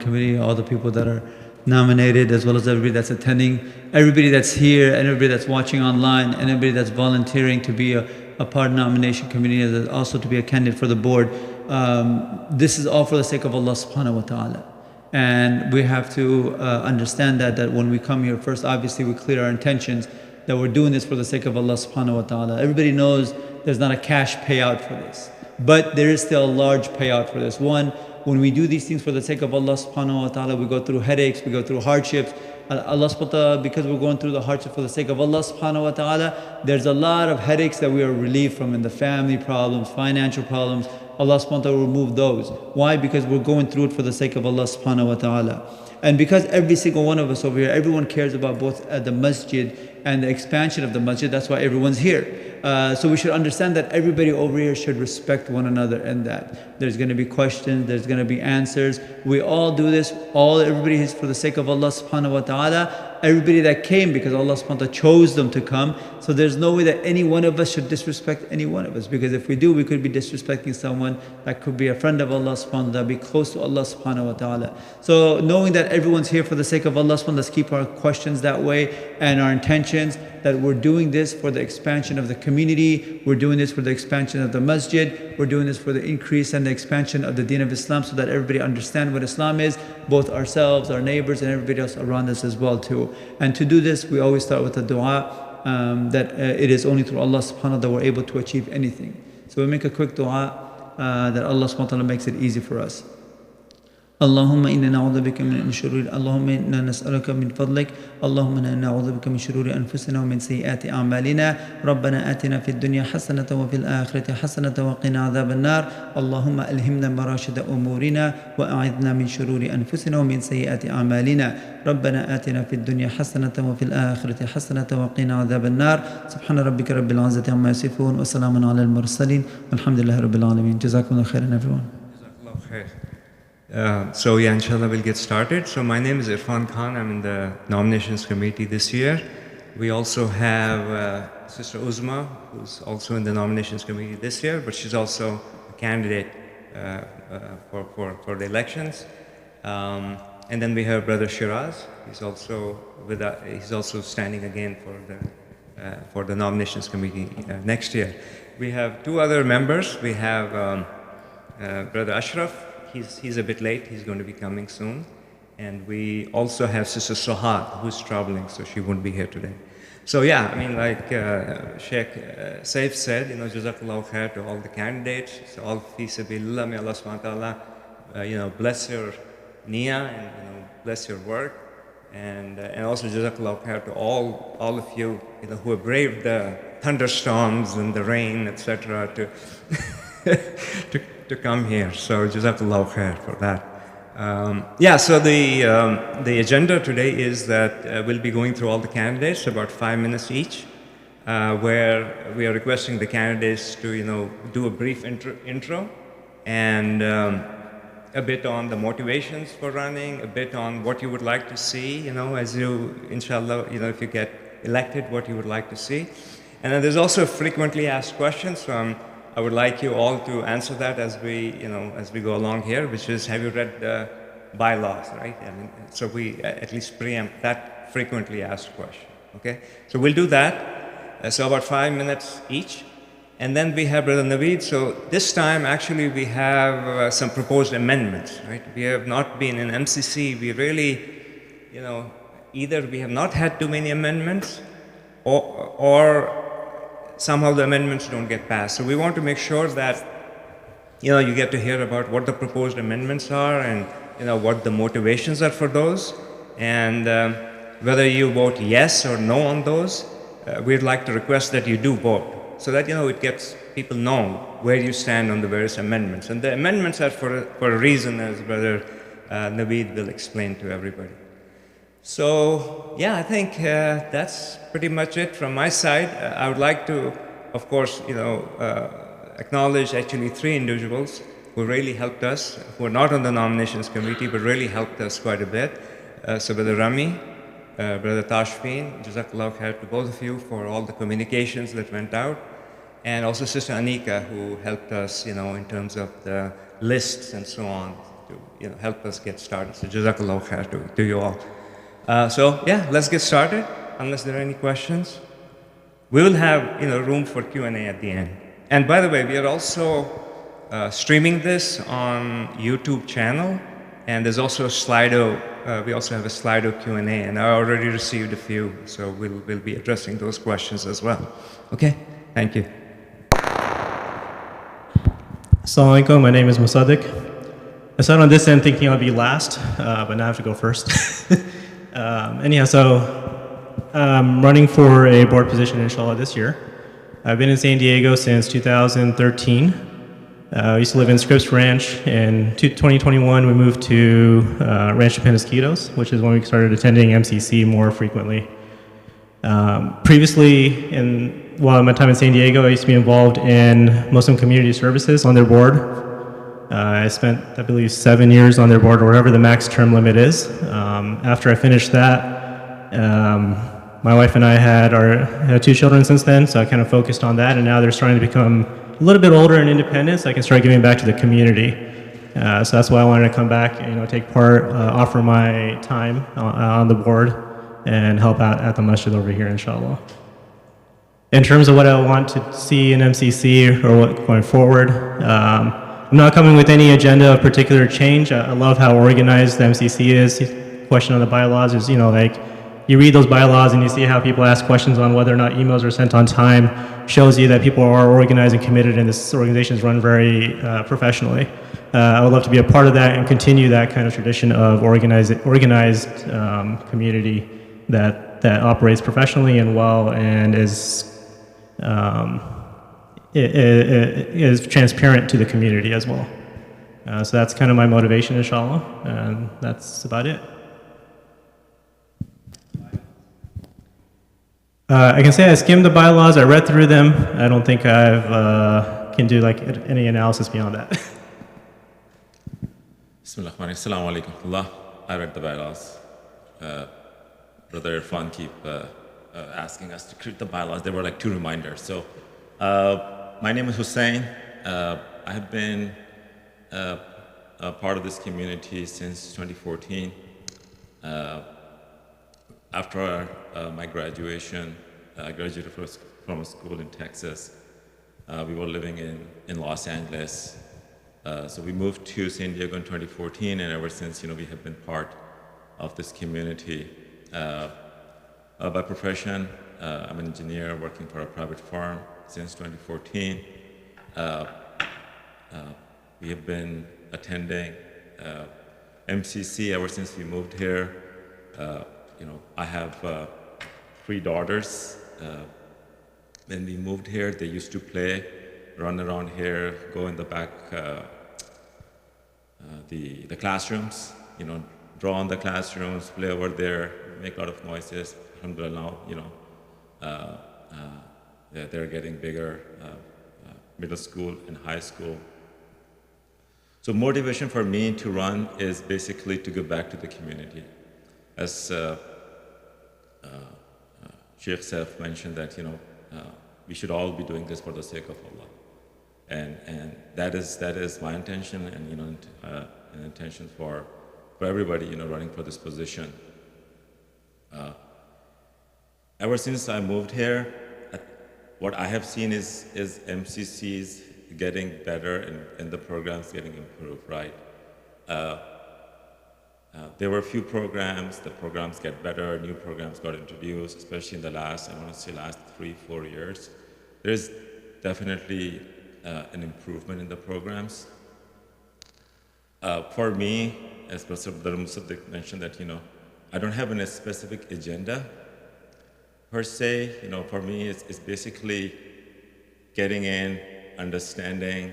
committee, all the people that are nominated, as well as everybody that's attending, everybody that's here, and everybody that's watching online, and everybody that's volunteering to be a part of the nomination committee, and also to be a candidate for the board. This is all for the sake of Allah subhanahu wa ta'ala. And we have to understand that when we come here, first obviously we clear our intentions, that we're doing this for the sake of Allah subhanahu wa ta'ala. Everybody knows there's not a cash payout for this, but there is still a large payout for this. One, when we do these things for the sake of Allah subhanahu wa ta'ala, we go through headaches, we go through hardships. Allah subhanahu wa ta'ala, because we're going through the hardship for the sake of Allah subhanahu wa ta'ala, there's a lot of headaches that we are relieved from in the family problems, financial problems. Allah subhanahu wa ta'ala will remove those. Why? Because we're going through it for the sake of Allah subhanahu wa ta'ala. And because every single one of us over here, everyone cares about both the masjid and the expansion of the masjid, that's why everyone's here. So we should understand that everybody over here should respect one another, and that there's going to be questions, there's going to be answers. We all do this, everybody is for the sake of Allah subhanahu wa ta'ala. Everybody that came because Allah subhanahu wa ta'ala chose them to come. So there's no way that any one of us should disrespect any one of us, because if we do, we could be disrespecting someone that could be a friend of Allah subhanahu wa ta'ala, be close to Allah subhanahu wa ta'ala. So knowing that everyone's here for the sake of Allah subhanahu wa ta'ala, let's keep our questions that way and our intentions, that we're doing this for the expansion of the community, we're doing this for the expansion of the masjid, we're doing this for the increase and the expansion of the deen of Islam, so that everybody understand what Islam is, both ourselves, our neighbors, and everybody else around us as well too. And to do this, we always start with a dua, that it is only through Allah subhanahu wa ta'ala that we're able to achieve anything. So we make a quick dua that Allah subhanahu wa ta'ala makes it easy for us. اللهم إنا نعوذ بك من شرور اللهم إنا نسألك من فضلك اللهم إنا نعوذ بك من شرور أنفسنا ومن سيئات أعمالنا ربنا آتنا في الدنيا حسنة وفي الآخرة حسنة وقنا عذاب النار اللهم ألهمنا مراشد أمورنا وأعذنا من شرور أنفسنا ومن سيئات أعمالنا ربنا آتنا في الدنيا حسنة وفي الآخرة حسنة وقنا عذاب النار سبحان ربك رب العزة عما يصفون وسلام على المرسلين والحمد لله رب العالمين جزاكم الله خيرا everyone. So yeah, inshallah we'll get started. So my name is Irfan Khan. I'm in the nominations committee this year. We also have Sister Uzma, who's also in the nominations committee this year, but she's also a candidate for the elections. And then we have Brother Shiraz. He's also he's also standing again for the nominations committee next year. We have two other members. We have Brother Ashraf. He's a bit late, he's going to be coming soon. And we also have Sister Sohad, who's traveling, so she won't be here today. So yeah, I mean, like Sheikh Saif said, Jazakallahukhairan to all the candidates. So all fi sabilillah, may Allah subhanahu wa ta'ala, bless your niyyah and bless your work. And also Jazakallahukhairan to all of you, who have braved the thunderstorms and the rain, etc. to come here. So Jazakallahu khair for that. So the agenda today is that we'll be going through all the candidates, about 5 minutes each, where we are requesting the candidates to do a brief intro and a bit on the motivations for running, a bit on what you would like to see, as you, inshallah, if you get elected, what you would like to see. And then there's also frequently asked questions, so I would like you all to answer that as we go along here, which is, have you read the bylaws, right? I mean, so we at least preempt that frequently asked question, okay? So we'll do that, so about 5 minutes each. And then we have Brother Naveed. So this time, actually, we have some proposed amendments, right? We have not been in MCC, we really, either we have not had too many amendments, or somehow the amendments don't get passed. So we want to make sure that, you get to hear about what the proposed amendments are and, what the motivations are for those. And whether you vote yes or no on those, we'd like to request that you do vote, so that, it gets people know where you stand on the various amendments. And the amendments are for a reason, as Brother Naveed will explain to everybody. So, yeah, I think that's pretty much it from my side. I would like to, of course, acknowledge actually 3 individuals who really helped us, who are not on the nominations committee, but really helped us quite a bit. So Brother Rami, Brother Tashfeen, Jazakallahu khair to both of you for all the communications that went out. And also Sister Anika, who helped us, in terms of the lists and so on, to help us get started. So Jazakallahukhairan to you all. So yeah, let's get started. Unless there are any questions, we will have room for Q&A at the end. And by the way, we are also streaming this on YouTube channel, and there's also a Slido. We also have a Slido Q&A, and I already received a few, so we'll be addressing those questions as well. Okay, thank you. Assalamu alaikum, my name is Musaddiq. I sat on this end thinking I'd be last, but now I have to go first. Anyhow, so I'm running for a board position, inshallah, this year. I've been in San Diego since 2013. I used to live in Scripps Ranch. In 2021, we moved to Rancho Penasquitos, which is when we started attending MCC more frequently. Previously, while my time in San Diego, I used to be involved in Muslim Community Services on their board. I spent, I believe, 7 years on their board, or whatever the max term limit is. After I finished that, my wife and I had 2 children since then, so I kind of focused on that, and now they're starting to become a little bit older and independent, so I can start giving back to the community. So that's why I wanted to come back and take part, offer my time on the board, and help out at the masjid over here, inshallah. In terms of what I want to see in MCC or what going forward, I'm not coming with any agenda of particular change. I love how organized the MCC is. The question on the bylaws is, you read those bylaws and you see how people ask questions on whether or not emails are sent on time, shows you that people are organized and committed, and this organization is run very professionally. I would love to be a part of that and continue that kind of tradition of organized community that operates professionally and well, and is transparent to the community as well. So that's kind of my motivation, inshallah, and that's about it. I can say I skimmed the bylaws, I read through them. I don't think I can do any analysis beyond that. Bismillahirrahmanirrahim. Assalamu alaikum. I read the bylaws. Brother Irfan keep asking us to create the bylaws. There were 2 reminders. So my name is Hussein. I have been a part of this community since 2014. After my graduation, I graduated from a school in Texas. We were living in Los Angeles. So we moved to San Diego in 2014, and ever since, we have been part of this community. By profession, I'm an engineer working for a private firm since 2014. We have been attending MCC ever since we moved here. I have 3 daughters. When we moved here, they used to play, run around here, go in the back, the classrooms, draw on the classrooms, play over there, make a lot of noises. Alhamdulillah, now, they're getting bigger, middle school and high school. So motivation for me to run is basically to give back to the community. As Sheikh Saif mentioned that, we should all be doing this for the sake of Allah. And that is my intention, and, an intention for everybody, running for this position. Ever since I moved here, what I have seen is MCCs getting better and the programs getting improved, right? There were a few programs, the programs get better, new programs got introduced, especially in the last 3-4 years. There's definitely an improvement in the programs. For me, as Professor Musaddiq mentioned that, I don't have a specific agenda per se. For me, it's basically getting in, understanding,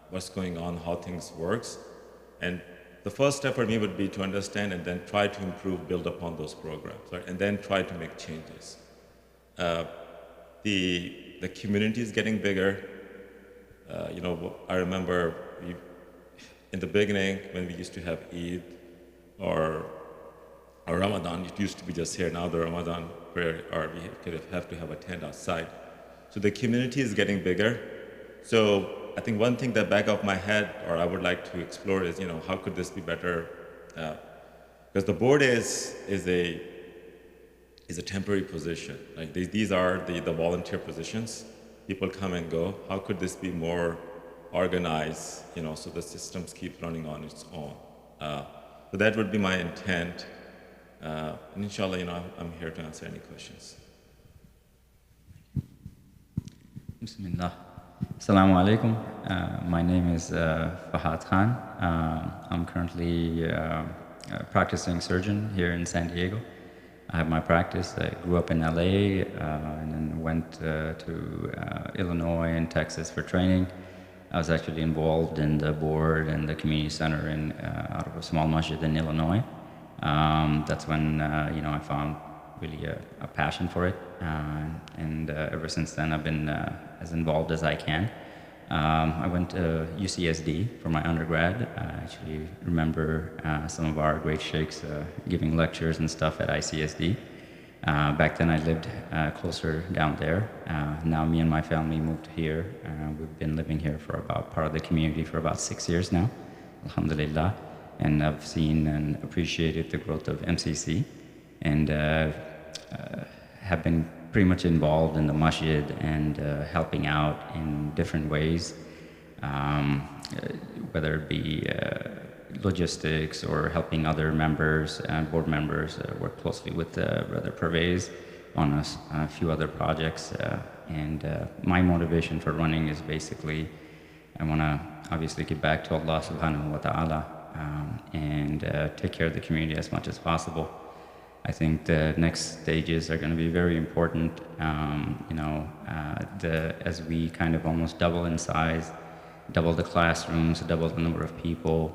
what's going on, how things works. And the first step for me would be to understand and then try to improve, build upon those programs, right? And then try to make changes. The community is getting bigger. I remember in the beginning when we used to have Eid or Ramadan, it used to be just here. Now the Ramadan prayer, or we have to have a tent outside. So the community is getting bigger. So I think one thing that back of my head, or I would like to explore, is how could this be better? Because the board is a temporary position. Like these are the volunteer positions. People come and go. How could this be more organized? So the systems keep running on its own. So that would be my intent. And inshallah, I'm here to answer any questions. Bismillah. Assalamu alaikum. My name is Fahad Khan. I'm currently a practicing surgeon here in San Diego. I have my practice. I grew up in LA and then went to Illinois and Texas for training. I was actually involved in the board and the community center out of a small masjid in Illinois. That's when I found really a passion for it, and ever since then I've been as involved as I can. I went to UCSD for my undergrad. I actually remember some of our great sheikhs giving lectures and stuff at ICSD. Back then I lived closer down there. Now me and my family moved here. We've been living here for about part of the community for about 6 years now, alhamdulillah. And I've seen and appreciated the growth of MCC, and have been pretty much involved in the masjid and helping out in different ways, whether it be logistics or helping other members and board members work closely with Brother Pervez on a few other projects. And my motivation for running is basically I want to obviously give back to Allah subhanahu wa ta'ala and take care of the community as much as possible. I think the next stages are going to be very important. As we kind of almost double in size, double the classrooms, double the number of people,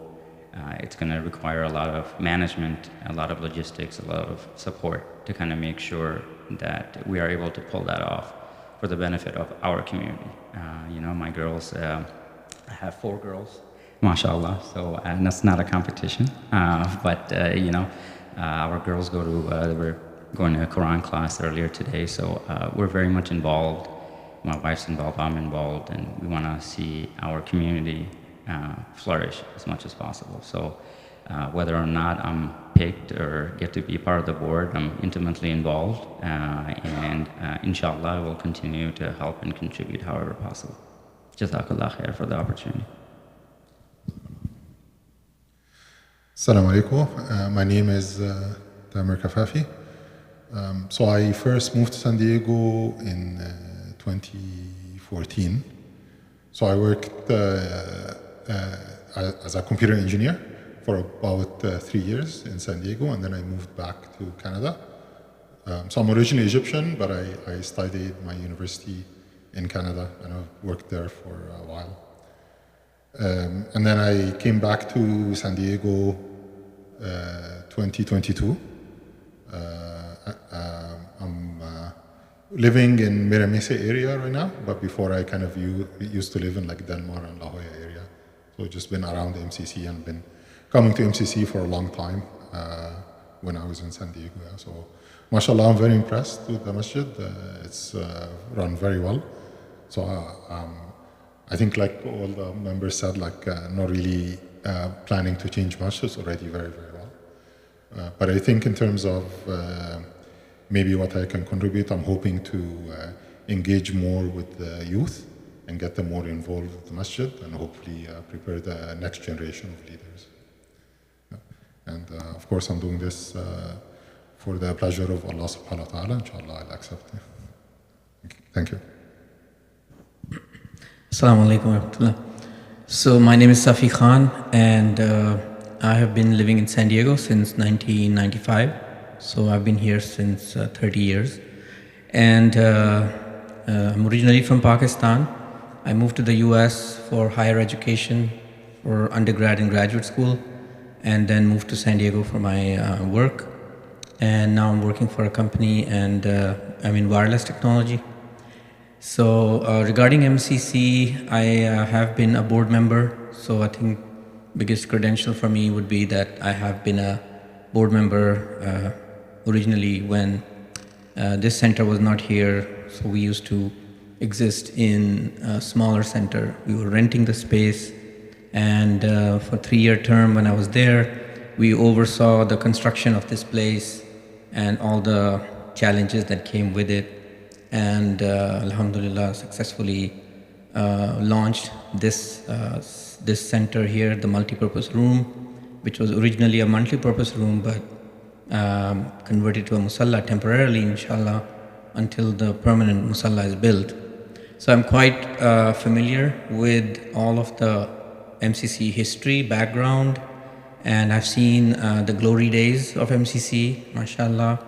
it's going to require a lot of management, a lot of logistics, a lot of support to kind of make sure that we are able to pull that off for the benefit of our community. My girls, I have 4 girls, mashallah, so that's not a competition, but our girls we're going to a Quran class earlier today, so we're very much involved. My wife's involved, I'm involved, and we want to see our community flourish as much as possible. So whether or not I'm picked or get to be part of the board, I'm intimately involved, and inshallah I will continue to help and contribute however possible. Jazakallahukhairan for the opportunity. Assalamu alaikum. My name is Tamer Kafafi. So I first moved to San Diego in 2014. So I worked as a computer engineer for about 3 years in San Diego, and then I moved back to Canada. So I'm originally Egyptian, but I studied my university in Canada, and I've worked there for a while. And then I came back to San Diego 2022. I'm living in Mira Mesa area right now, but before I kind of used to live in like Del Mar and La Jolla area. So just been around the MCC and been coming to MCC for a long time when I was in San Diego. Yeah. So mashallah, I'm very impressed with the masjid. It's run very well. So I think like all the members said, like not really planning to change much. It's already very, very well. But I think in terms of maybe what I can contribute, I'm hoping to engage more with the youth and get them more involved with the masjid, and hopefully prepare the next generation of leaders. Yeah. And of course, I'm doing this for the pleasure of Allah subhanahu wa ta'ala. Inshallah, I'll accept it. Thank you. Assalamu alaikum wa rahmatullah. So my name is Safi Khan, and I have been living in San Diego since 1995. So I've been here since 30 years. And I'm originally from Pakistan. I moved to the US for higher education, for undergrad and graduate school, and then moved to San Diego for my work. And now I'm working for a company, and I'm in wireless technology. So regarding MCC, I have been a board member. So I think biggest credential for me would be that I have been a board member originally when this center was not here. So we used to exist in a smaller center. We were renting the space, and for 3-year term when I was there, we oversaw the construction of this place and all the challenges that came with it, and alhamdulillah successfully launched this center here, the multi-purpose room, which was originally a multi-purpose room but converted to a musalla temporarily, inshallah, until the permanent musalla is built. So I'm quite familiar with all of the MCC history, background, and I've seen the glory days of MCC, mashallah.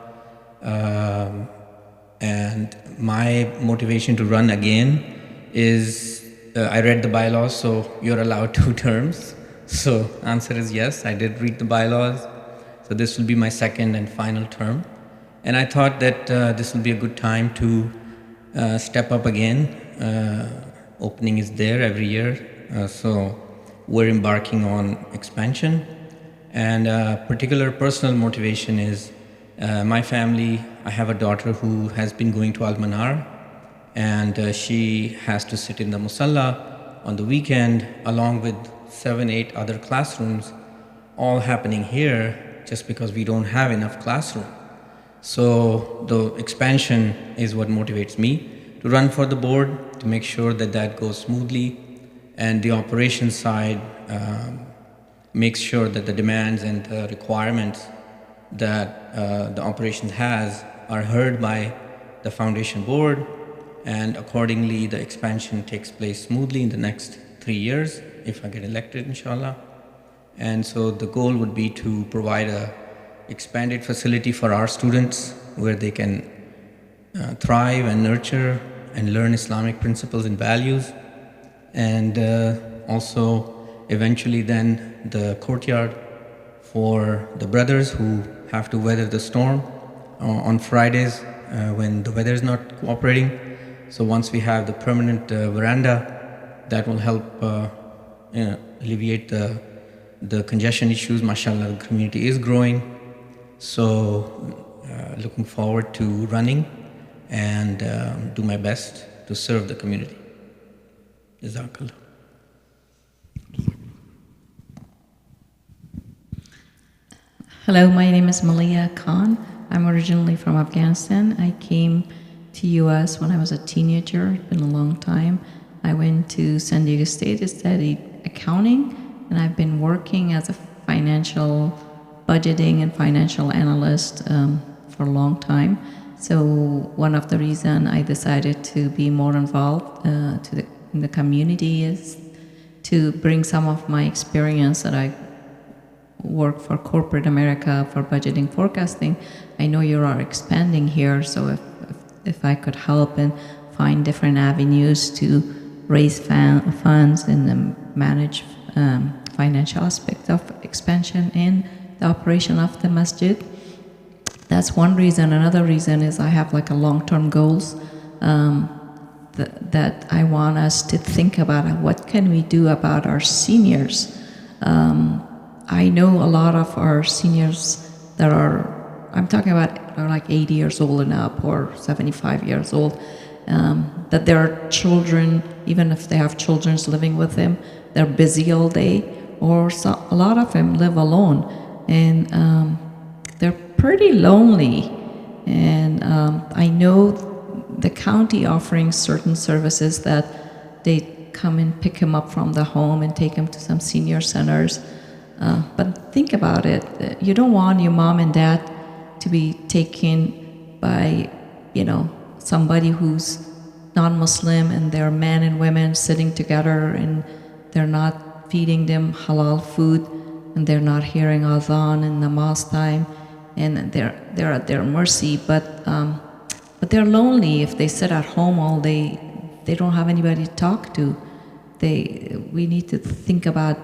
And my motivation to run again is, I read the bylaws, so you're allowed 2 terms. So answer is yes, I did read the bylaws. So this will be my 2nd and final term. And I thought that this will be a good time to step up again. Opening is there every year. So we're embarking on expansion. And particular personal motivation is my family. I have a daughter who has been going to Al-Manar, and she has to sit in the musalla on the weekend along with 7-8 other classrooms, all happening here just because we don't have enough classroom. So the expansion is what motivates me to run for the board, to make sure that that goes smoothly, and the operations side makes sure that the demands and the requirements that the operations has are heard by the foundation board, and accordingly the expansion takes place smoothly in the next 3 years if I get elected, inshallah. And so the goal would be to provide a expanded facility for our students where they can thrive and nurture and learn Islamic principles and values, and also eventually then the courtyard for the brothers who have to weather the storm on Fridays when the weather is not cooperating. So once we have the permanent veranda, that will help alleviate the congestion issues. Mashallah, the community is growing. So looking forward to running and do my best to serve the community. Jazakallah. Hello, my name is Malia Khan. I'm originally from Afghanistan. I came to US when I was a teenager. It's been a long time. I went to San Diego State to study accounting, and I've been working as a financial budgeting and financial analyst for a long time. So one of the reasons I decided to be more involved in the community is to bring some of my experience that I work for corporate America for budgeting forecasting. I know you are expanding here, so if I could help and find different avenues to raise funds and manage financial aspects of expansion and the operation of the masjid. That's one reason. Another reason is I have like a long-term goals that I want us to think about what can we do about our seniors. I know a lot of our seniors that are, I'm talking about are like 80 years old and up or 75 years old, that their children, even if they have children living with them, they're busy all day, or a lot of them live alone, and they're pretty lonely. And I know the county offering certain services that they come and pick them up from the home and take them to some senior centers. But think about it. You don't want your mom and dad to be taken by, somebody who's non-Muslim, and they're men and women sitting together and they're not feeding them halal food, and they're not hearing adhan in namaz time, and they're at their mercy. But they're lonely if they sit at home all day. They don't have anybody to talk to. We need to think about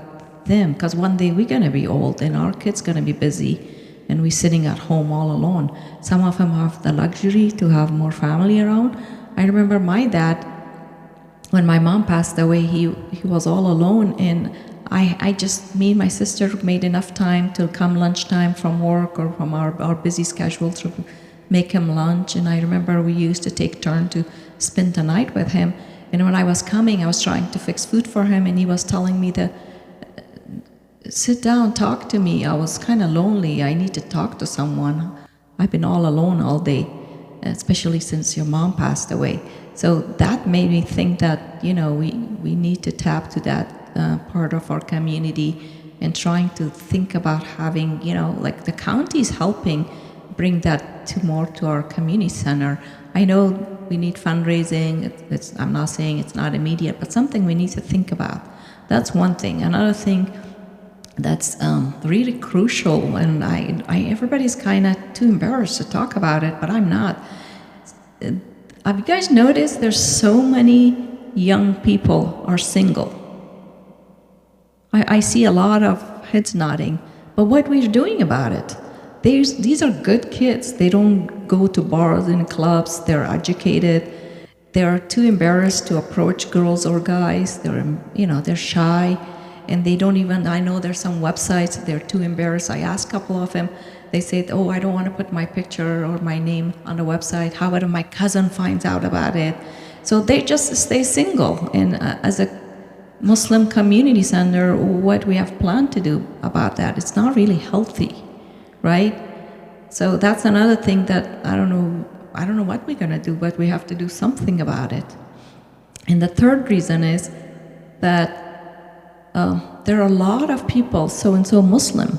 them, because one day we're going to be old and our kids going to be busy and we're sitting at home all alone. Some of them have the luxury to have more family around. I remember my dad, when my mom passed away, he was all alone, and me and my sister made enough time to come lunchtime from work or from our busy schedule to make him lunch. And I remember we used to take turn to spend the night with him. And when I was coming, I was trying to fix food for him, and he was telling me that, sit down, talk to me. I was kind of lonely. I need to talk to someone. I've been all alone all day, especially since your mom passed away. So that made me think that, we need to tap to that part of our community and trying to think about having, like the county's helping bring that more to our community center. I know we need fundraising. I'm not saying it's not immediate, but something we need to think about. That's one thing. Another thing that's really crucial, and everybody's kind of too embarrassed to talk about it, but I'm not. Have you guys noticed there's so many young people are single? I see a lot of heads nodding, but what we're doing about it? These are good kids. They don't go to bars and clubs. They're educated. They're too embarrassed to approach girls or guys. They're shy, and they don't even. I know there's some websites. They're too embarrassed. I asked a couple of them. They said, "Oh, I don't want to put my picture or my name on the website. How about if my cousin finds out about it?" So they just stay single. And as a Muslim community center, what we have planned to do about that? It's not really healthy. Right? So that's another thing that I don't know what we're gonna do, but we have to do something about it. And the third reason is that there are a lot of people, so-and-so Muslim,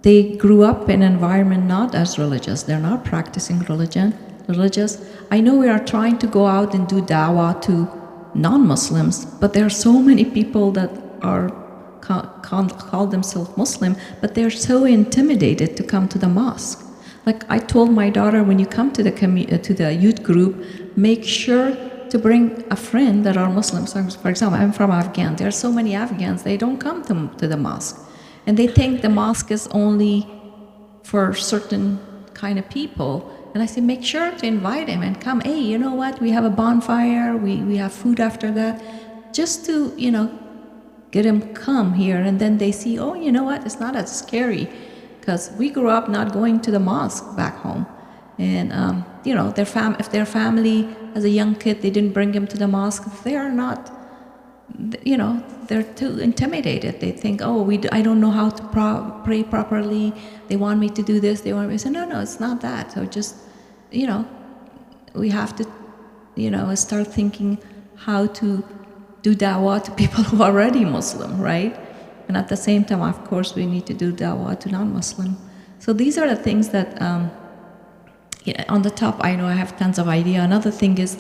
they grew up in an environment not as religious. They're not practicing religious. I know we are trying to go out and do dawah to non-Muslims, but there are so many people that are call themselves Muslim, but they're so intimidated to come to the mosque. Like I told my daughter, when you come to the youth group, make sure to bring a friend that are Muslims. So for example, I'm from Afghan. There are so many Afghans, they don't come to the mosque. And they think the mosque is only for certain kind of people. And I say, make sure to invite him and come. Hey, you know what? We have a bonfire. We have food after that. Just to, get them come here, and then they see, oh, you know what, it's not as scary, because we grew up not going to the mosque back home. And, if their family, as a young kid, they didn't bring them to the mosque, they are not, they're too intimidated. They think, oh, I don't know how to pray properly. They want me to do this. They want me to say, no, it's not that. So just, we have to, start thinking how to do dawah to people who are already Muslim, right? And at the same time, of course, we need to do dawah to non-Muslim. So these are the things that, on the top, I know I have tons of ideas. Another thing is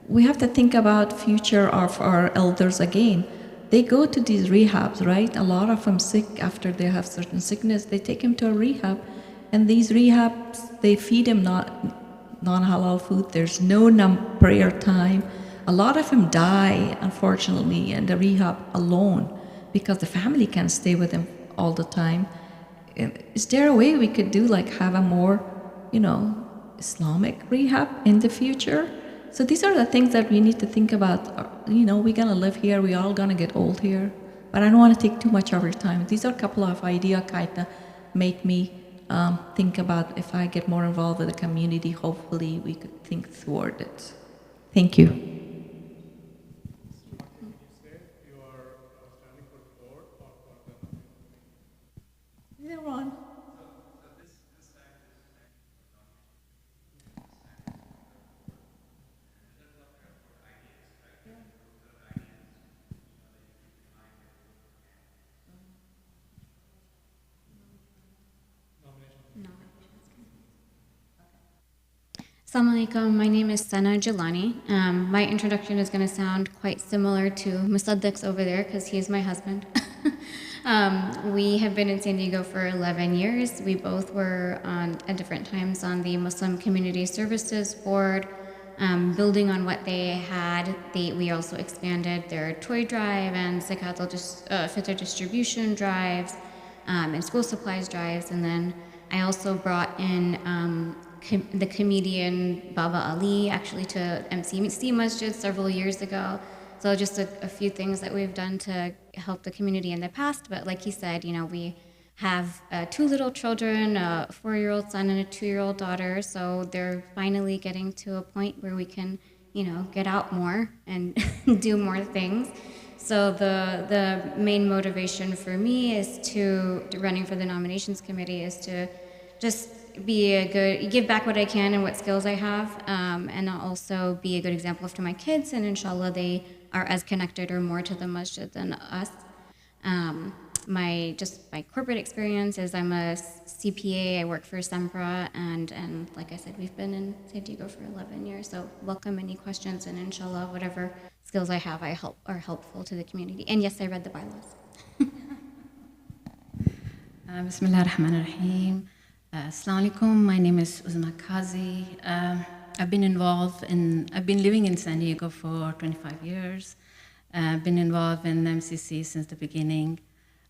we have to think about future of our elders again. They go to these rehabs, right? A lot of them sick after they have certain sickness. They take them to a rehab, and these rehabs, they feed them non-halal food. There's no prayer time. A lot of them die, unfortunately, in the rehab alone because the family can't stay with them all the time. Is there a way we could do have a more, Islamic rehab in the future? So these are the things that we need to think about. We're gonna live here, we're all gonna get old here, but I don't want to take too much of your time. These are a couple of ideas kinda make me think about if I get more involved with the community, hopefully we could think toward it. Thank you. Either one. Assalamu alaikum, my name is Sana Jalani. My introduction is going to sound quite similar to Musaddiq's over there because he is my husband. We have been in San Diego for 11 years. We both were at different times on the Muslim Community Services Board. Building on what they had, we also expanded their toy drive and Zakat al-Fitr distribution drives and school supplies drives. And then I also brought in the comedian Baba Ali actually to MCC Masjid several years ago. So just a few things that we've done to help the community in the past. But like he said, we have two little children, a 4-year-old son and a 2-year-old daughter. So they're finally getting to a point where we can, get out more and do more things. So the main motivation for me is to running for the nominations committee is to just give back what I can and what skills I have, and also be a good example to my kids, and inshallah they are as connected or more to the masjid than us. My corporate experience is I'm a CPA, I work for Sempra, and like I said, we've been in San Diego for 11 years, so welcome any questions, and inshallah whatever skills I have are helpful to the community. And yes, I read the bylaws. Bismillah ar-Rahman ar-Rahim. Assalamu alaikum. My name is Uzma Kazi. I've been living in San Diego for 25 years. I've been involved in MCC since the beginning.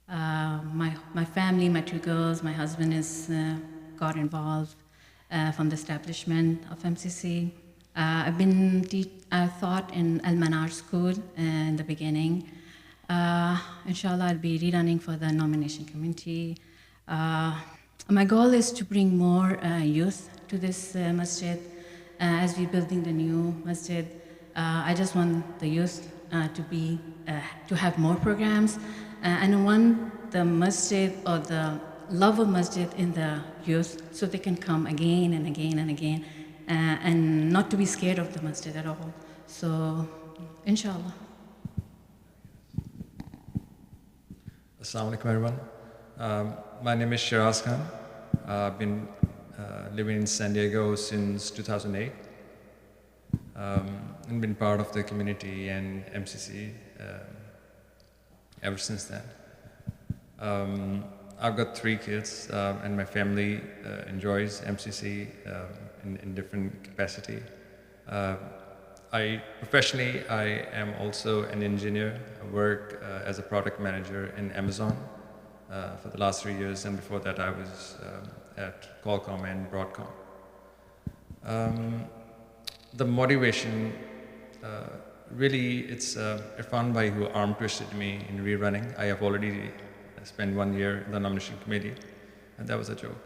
My family, my 2 girls, my husband got involved from the establishment of MCC. I taught in Al Manar School in the beginning. Inshallah, I'll be rerunning for the nomination committee. My goal is to bring more youth to this masjid as we're building the new masjid. I just want the youth to have more programs, and I want the masjid or the love of masjid in the youth so they can come again and again and again, and not to be scared of the masjid at all. So, inshallah. Assalamu alaikum everyone. My name is Shiraz Khan. I've been living in San Diego since 2008 and been part of the community and MCC ever since then. I've got 3 kids and my family enjoys MCC in different capacity. Professionally, I am also an engineer. I work as a product manager in Amazon for the last 3 years, and before that I was at Qualcomm and Broadcom. The motivation, really, it's Irfan Bhai who arm twisted me in rerunning. I have already spent 1 year in the nomination committee, and that was a joke.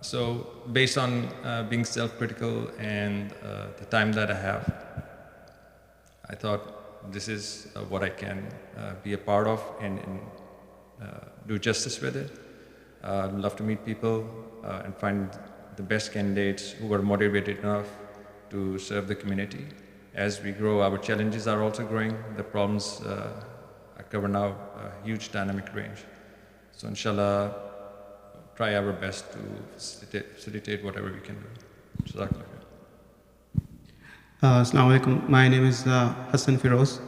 So based on being self-critical and the time that I have, I thought this is what I can be a part of and do justice with it. I'd love to meet people and find the best candidates who are motivated enough to serve the community. As we grow, our challenges are also growing. The problems I cover now a huge dynamic range. So inshallah, try our best to facilitate whatever we can do. Jazakallahukhairan. Assalamu alaikum. My name is Hassan Firoz.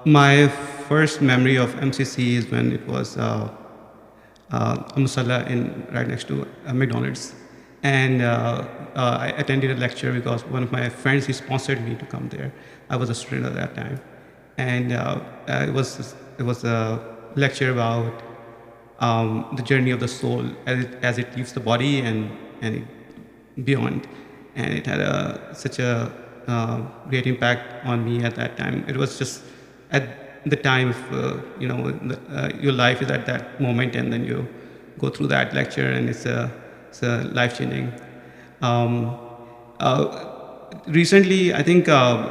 My first memory of MCC is when it was a musalla right next to McDonald's. And I attended a lecture because one of my friends, he sponsored me to come there. I was a student at that time. And it was a lecture about the journey of the soul as it leaves the body and beyond. And it had such a great impact on me at that time. It was just at the time of, your life is at that moment, and then you go through that lecture, and it's life-changing. Recently, I think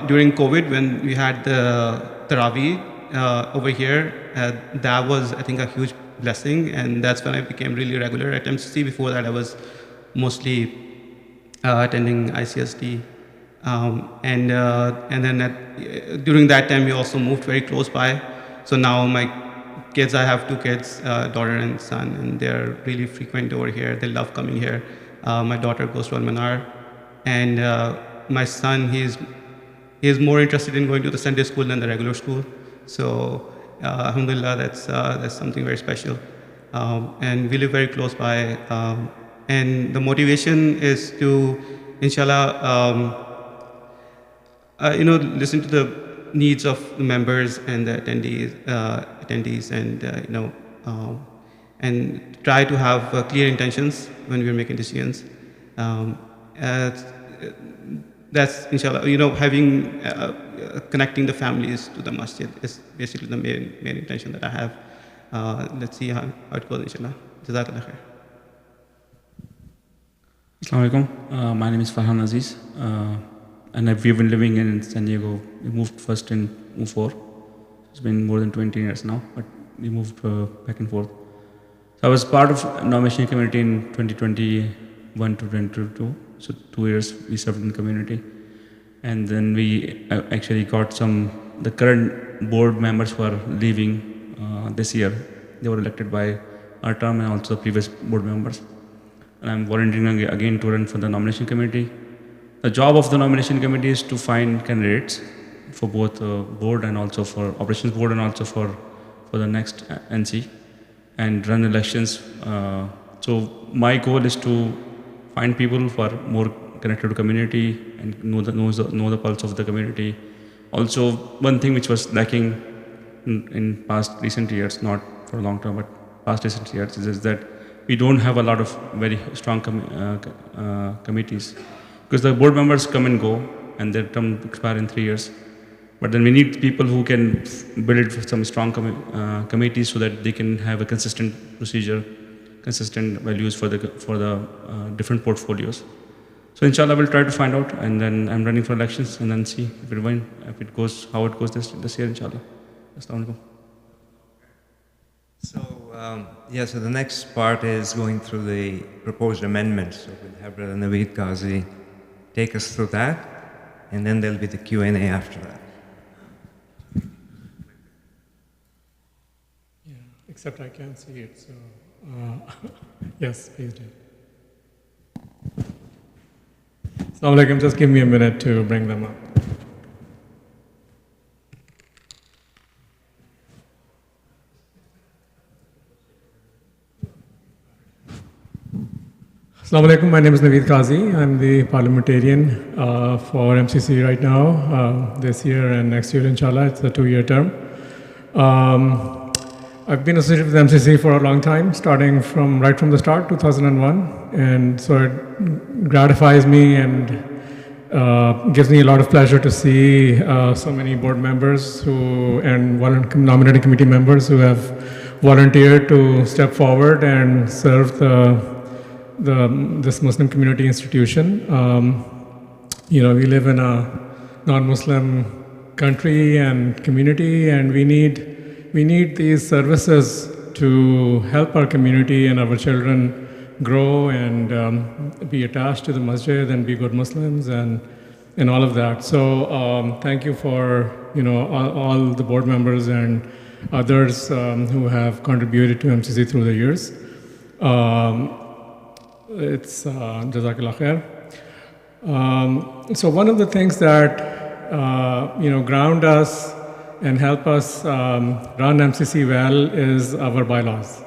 during COVID, when we had the Taraweeh over here, that was, I think, a huge blessing, and that's when I became really regular at MCC. Before that, I was mostly attending ICSD, and then during that time, we also moved very close by. So now my kids, I have 2 kids, daughter and son, and they're really frequent over here. They love coming here. My daughter goes to Al Manar, and my son, he's more interested in going to the Sunday school than the regular school. So alhamdulillah, that's something very special. And we live very close by. And the motivation is to, inshallah, listen to the needs of the members and the attendees, and try to have clear intentions when we're making decisions. That's inshallah, having connecting the families to the masjid is basically the main intention that I have. let's see how it goes, inshallah. Jazakallahukhairan. Assalamu alaikum. My name is Farhan Aziz, and we've been living in San Diego. We moved first in 2004. It's been more than 20 years now, but we moved back and forth. So I was part of nomination community in 2021 to 2022. So 2 years we served in the community, and then we actually got the current board members who are leaving this year. They were elected by our term and also previous board members. And I'm volunteering again to run for the nomination committee. The job of the nomination committee is to find candidates for both board and also for operations board and also for the next NC and run elections. So my goal is to find people who are more connected to community and know the pulse of the community. Also, one thing which was lacking in recent years, not for a long term, but past recent years, is that we don't have a lot of very strong committees, because the board members come and go and their term expire in 3 years. But then we need people who can build some strong committees so that they can have a consistent procedure, consistent values for the different portfolios. So inshallah we'll try to find out, and then I'm running for elections and then see if it goes how it goes this year, inshallah. Assalamu alaikum. So the next part is going through the proposed amendments. So we'll have Brother Naveed Qazi take us through that, and then there'll be the Q&A after that. Yeah, except I can't see it, so yes, please do. Assalamu alaikum, just give me a minute to bring them up. Assalamu alaikum, my name is Naveed Qazi. I'm the parliamentarian for MCC right now, this year and next year, inshallah. It's a 2-year term. I've been associated with MCC for a long time, starting right from the start, 2001. And so it gratifies me and gives me a lot of pleasure to see so many board members and nominating committee members who have volunteered to step forward and serve this Muslim community institution. We live in a non-Muslim country and community, and we need these services to help our community and our children grow and be attached to the masjid and be good Muslims and all of that. So thank you for all the board members and others who have contributed to MCC through the years. It's Jazakallahukhairan. So one of the things that ground us and help us run MCC well is our bylaws.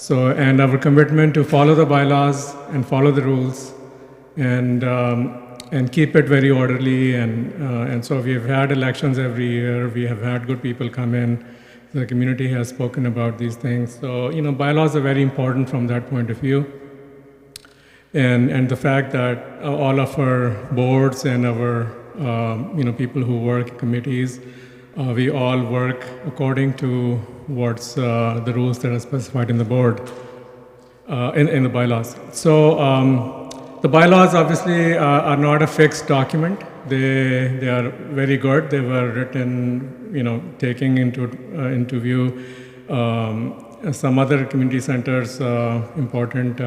And our commitment to follow the bylaws and follow the rules and keep it very orderly. And so we've had elections every year. We have had good people come in. The community has spoken about these things. So bylaws are very important from that point of view. And the fact that all of our boards and our people who work in committees, we all work according to what's the rules that are specified in the board, in the bylaws. So the bylaws obviously are not a fixed document. They are very good. They were written, taking into view some other community centers' important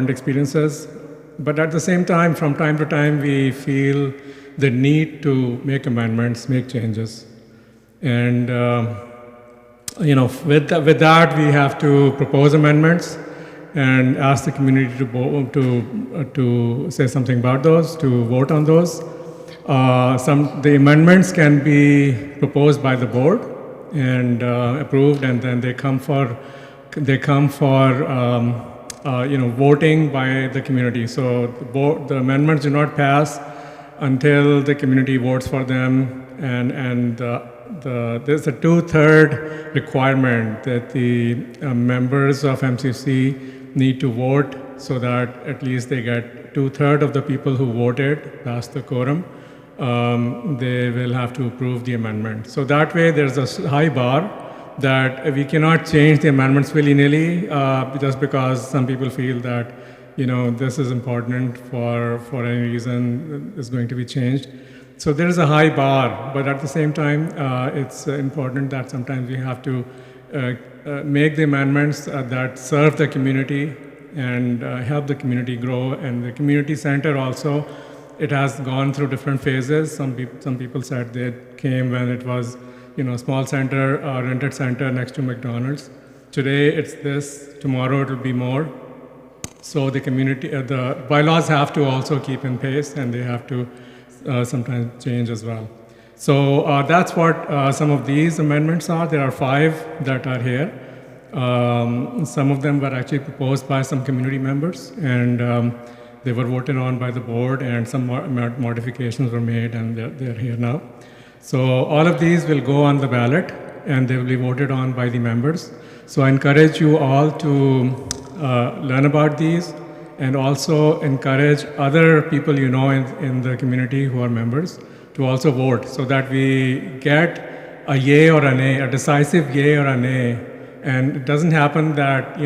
experiences. But at the same time, from time to time, we feel the need to make amendments, make changes. And, with that, we have to propose amendments and ask the community to say something about those, to vote on those. The amendments can be proposed by the board and approved, and then they come for voting by the community. So the amendments do not pass until the community votes for them, and there's a 2/3 requirement that the members of MCC need to vote, so that at least they get 2/3 of the people who voted past the quorum. They will have to approve the amendment. So that way there's a high bar that we cannot change the amendments willy-nilly just because some people feel that, this is important for any reason is going to be changed. So there is a high bar, but at the same time, it's important that sometimes we have to make the amendments that serve the community and help the community grow. And the community center also, it has gone through different phases. Some people said they came when it was, a small center, rented center next to McDonald's. Today it's this, tomorrow it'll be more. So the community, the bylaws have to also keep in pace, and they have to sometimes change as well. So that's what some of these amendments are. There are 5 that are here. Some of them were actually proposed by some community members, and they were voted on by the board, and some modifications were made, and they're here now. So all of these will go on the ballot, and they will be voted on by the members. So I encourage you all to learn about these, and also encourage other people in the community who are members to also vote, so that we get a yay or a nay, a decisive yay or a nay. And it doesn't happen that,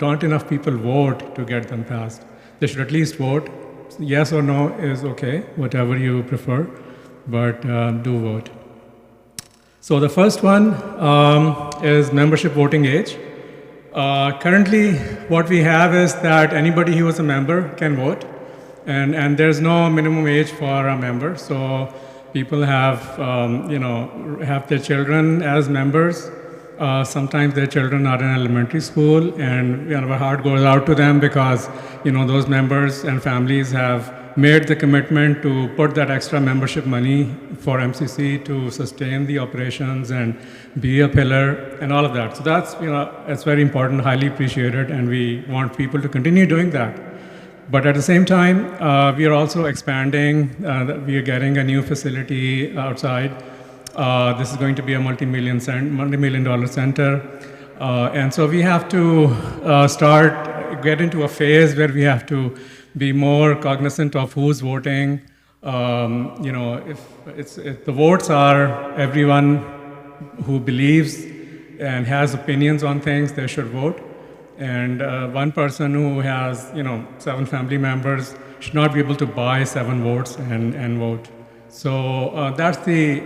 not enough people vote to get them passed. They should at least vote. Yes or no is okay, whatever you prefer, but do vote. So the first one is membership voting age. Currently, what we have is that anybody who is a member can vote, and there's no minimum age for a member. So people have, have their children as members. Sometimes their children are in elementary school, and our heart goes out to them because those members and families have made the commitment to put that extra membership money for MCC to sustain the operations and be a pillar and all of that. So that's it's very important, highly appreciated, and we want people to continue doing that. But at the same time, we are also expanding. We are getting a new facility outside. This is going to be a multi-million dollar center. And so we have to get into a phase where we have to be more cognizant of who's voting. If the votes are everyone who believes and has opinions on things, they should vote. And one person who has 7 family members should not be able to buy 7 votes and vote. So that's the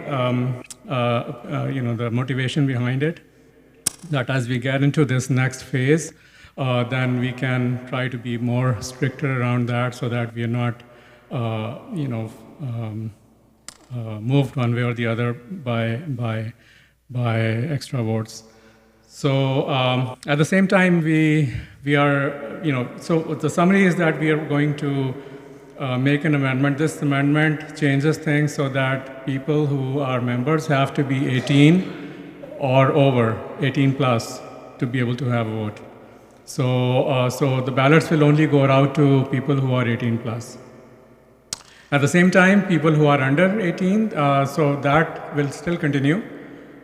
the motivation behind it. That as we get into this next phase, then we can try to be more stricter around that, so that we are not moved one way or the other by extra votes. So at the same time, we are so the summary is that we are going to make an amendment. This amendment changes things so that people who are members have to be 18 or over, 18 plus, to be able to have a vote. So, so the ballots will only go out to people who are 18 plus. At the same time, people who are under 18, so that will still continue.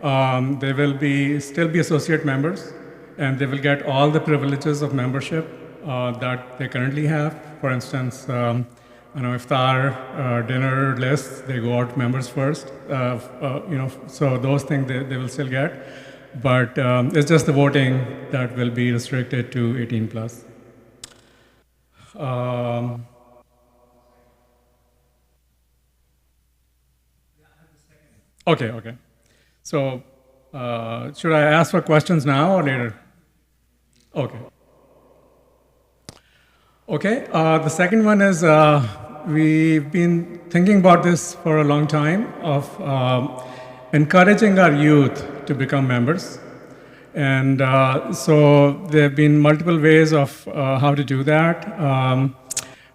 They will still be associate members, and they will get all the privileges of membership that they currently have. For instance, iftar, dinner lists, they go out to members first. So those things they will still get. But it's just the voting that will be restricted to 18 plus. Okay. So should I ask for questions now or later? Okay. The second one is we've been thinking about this for a long time, of encouraging our youth to become members. And so there have been multiple ways of how to do that.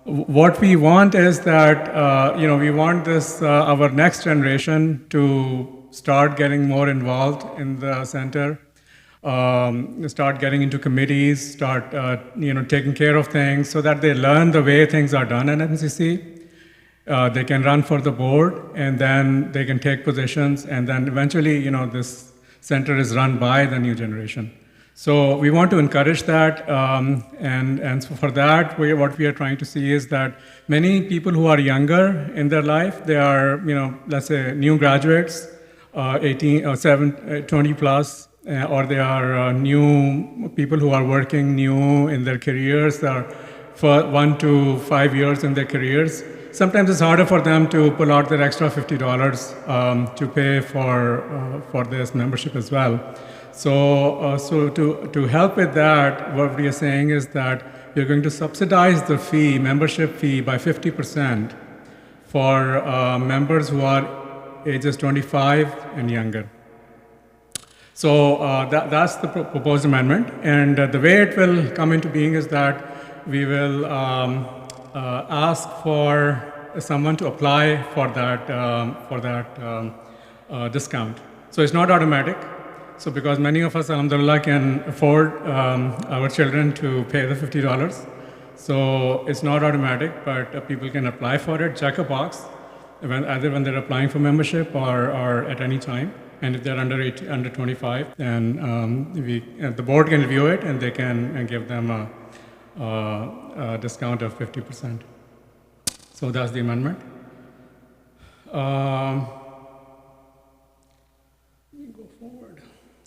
What we want is that, we want this, our next generation to start getting more involved in the center, start getting into committees, start, taking care of things, so that they learn the way things are done at MCC. They can run for the board, and then they can take positions, and then eventually, this center is run by the new generation. So we want to encourage that, and so for that, what we are trying to see is that many people who are younger in their life, they are, let's say new graduates, 18 or 20 plus, or they are new people who are working new in their careers, are for 1 to 5 years in their careers. Sometimes it's harder for them to pull out their extra $50 to pay for this membership as well. So to help with that, what we are saying is that we're going to subsidize the fee, membership fee, by 50% for members who are ages 25 and younger. So that's the proposed amendment, and the way it will come into being is that we will ask for someone to apply for that discount. So it's not automatic. So because many of us, alhamdulillah, can afford our children to pay the $50, so it's not automatic, but people can apply for it, check a box, either when they're applying for membership or at any time. And if they're under 25, then the board can review it and they can give them a discount of 50%. So that's the amendment.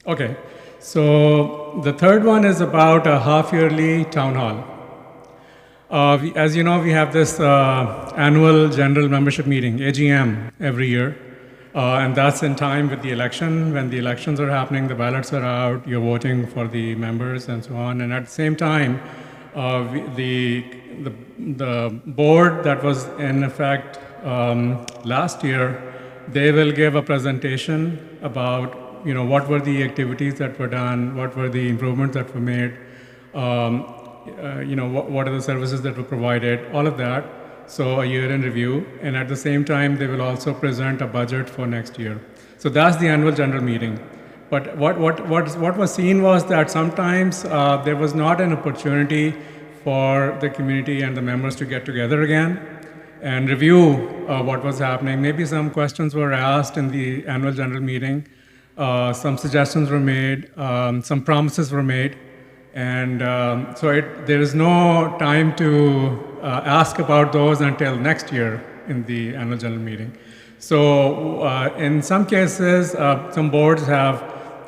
Okay, so the third one is about a half-yearly town hall. As you know, we have this annual general membership meeting, AGM, every year. And that's in time with the election. When the elections are happening, the ballots are out, you're voting for the members and so on. And at the same time, the board that was in effect last year, they will give a presentation about what were the activities that were done, what were the improvements that were made, what are the services that were provided, all of that. So a year in review, and at the same time, they will also present a budget for next year. So that's the annual general meeting. But what was seen was that sometimes there was not an opportunity for the community and the members to get together again and review what was happening. Maybe some questions were asked in the annual general meeting, some suggestions were made, some promises were made. And so there is no time to ask about those until next year in the annual general meeting. So in some cases, some boards have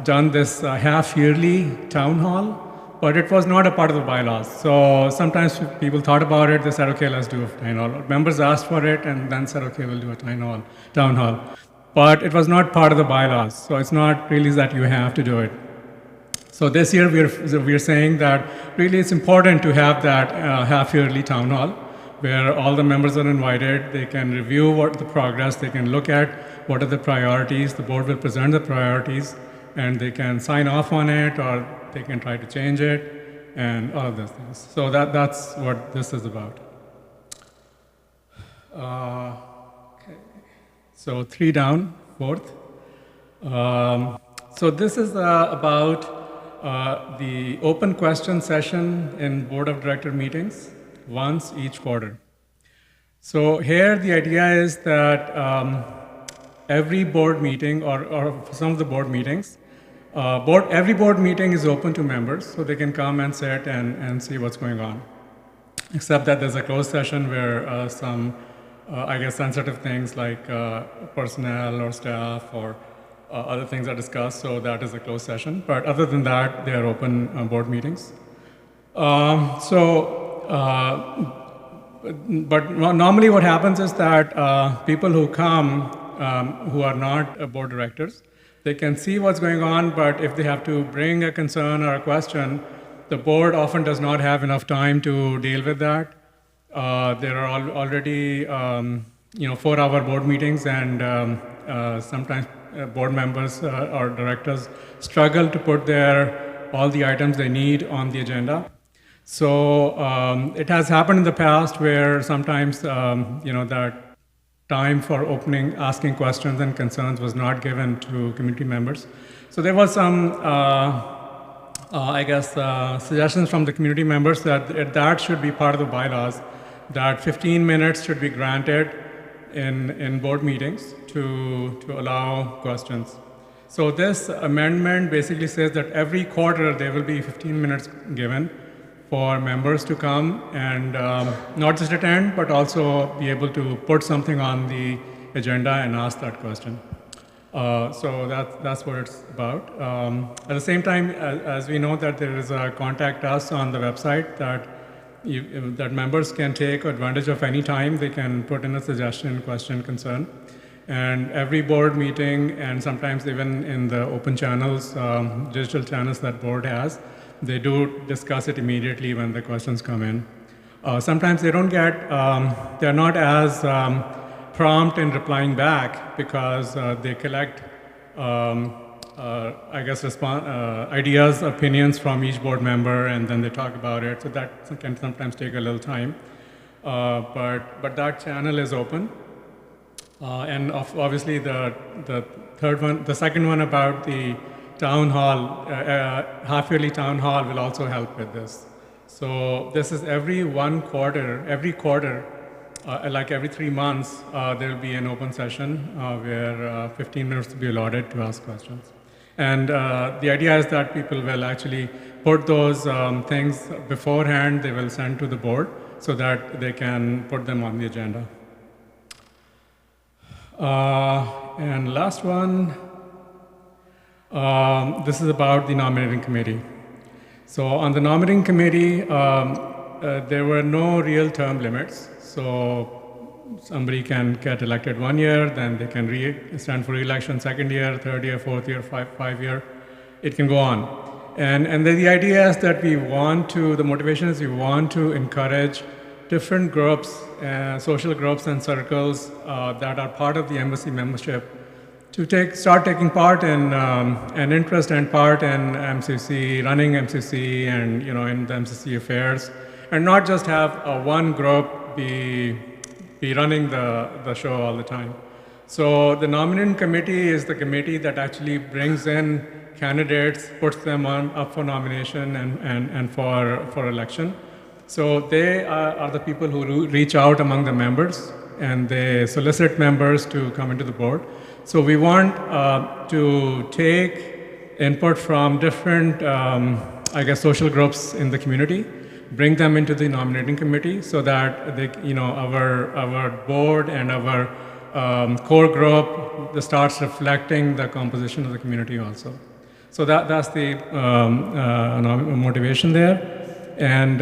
done this half-yearly town hall, but it was not a part of the bylaws. So sometimes people thought about it, they said, okay, let's do a town hall. Members asked for it and then said, okay, we'll do a town hall. But it was not part of the bylaws, so it's not really that you have to do it. So this year we're saying that really it's important to have that half-yearly town hall where all the members are invited. They can review what the progress, they can look at what are the priorities, the board will present the priorities, and they can sign off on it or they can try to change it and all of those things. So that's what this is about. Okay. So 3 down, 4th. So this is about the open question session in board of director meetings once each quarter. So here the idea is that every board meeting or some of the board meetings, every board meeting is open to members, so they can come and sit and see what's going on. Except that there's a closed session where some, I guess, sensitive things like personnel or staff or other things are discussed, so that is a closed session. But other than that, they are open board meetings. But normally what happens is that people who come who are not board directors, they can see what's going on, but if they have to bring a concern or a question, the board often does not have enough time to deal with that. There are already 4-hour board meetings, and sometimes board members or directors struggle to put all the items they need on the agenda. So it has happened in the past where sometimes that time for asking questions and concerns was not given to community members. So there was some, suggestions from the community members that should be part of the bylaws, that 15 minutes should be granted in board meetings to allow questions. So this amendment basically says that every quarter there will be 15 minutes given for members to come and not just attend, but also be able to put something on the agenda and ask that question. So that's what it's about. At the same time, as we know that there is a contact us on the website that that members can take advantage of any time. They can put in a suggestion, question, concern. And every board meeting, and sometimes even in the open channels, digital channels that board has, they do discuss it immediately when the questions come in. Sometimes they don't get, they're not as prompt in replying back because they collect, I guess, ideas, opinions from each board member, and then they talk about it. So that can sometimes take a little time. But that channel is open. And obviously the third one, the second one about the town hall, half-yearly town hall will also help with this. So this is every quarter, like every 3 months, there will be an open session where 15 minutes will be allotted to ask questions. And the idea is that people will actually put those things beforehand, they will send to the board so that they can put them on the agenda. And last one, this is about the nominating committee. So on the nominating committee, there were no real term limits. So somebody can get elected 1 year, then they can stand for re-election 2nd year, 3rd year, 4th year, 5 year. It can go on. And the idea is that the motivation is we want to encourage different groups, social groups and circles that are part of the embassy membership to start taking part in an interest and part in MCC, running MCC and in the MCC affairs, and not just have one group be running the show all the time. So the nominating committee is the committee that actually brings in candidates, puts them up for nomination and for election. So they are the people who reach out among the members and they solicit members to come into the board. So we want to take input from different, social groups in the community, bring them into the nominating committee so that our board and our core group starts reflecting the composition of the community also. So that's the motivation there. And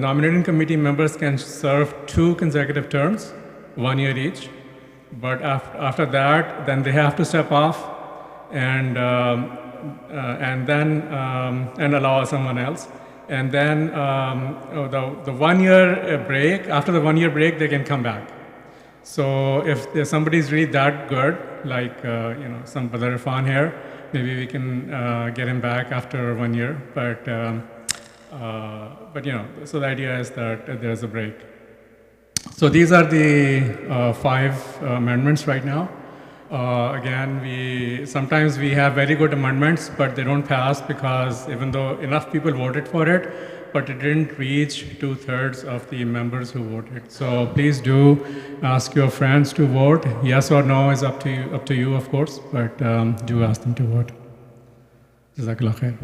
nominating committee members can serve 2 consecutive terms, 1 year each. But after that, then they have to step off and allow someone else. And then the 1 year break, after the 1 year break, they can come back. So if somebody's really that good, like some Badr Irfan here, maybe we can get him back after 1 year. But so the idea is that there's a break. So these are the 5 amendments right now. Again, sometimes we have very good amendments, but they don't pass because even though enough people voted for it, but it didn't reach 2/3 of the members who voted. So please do ask your friends to vote. Yes or no is up to you, of course, but do ask them to vote. Jazakallahukhairan.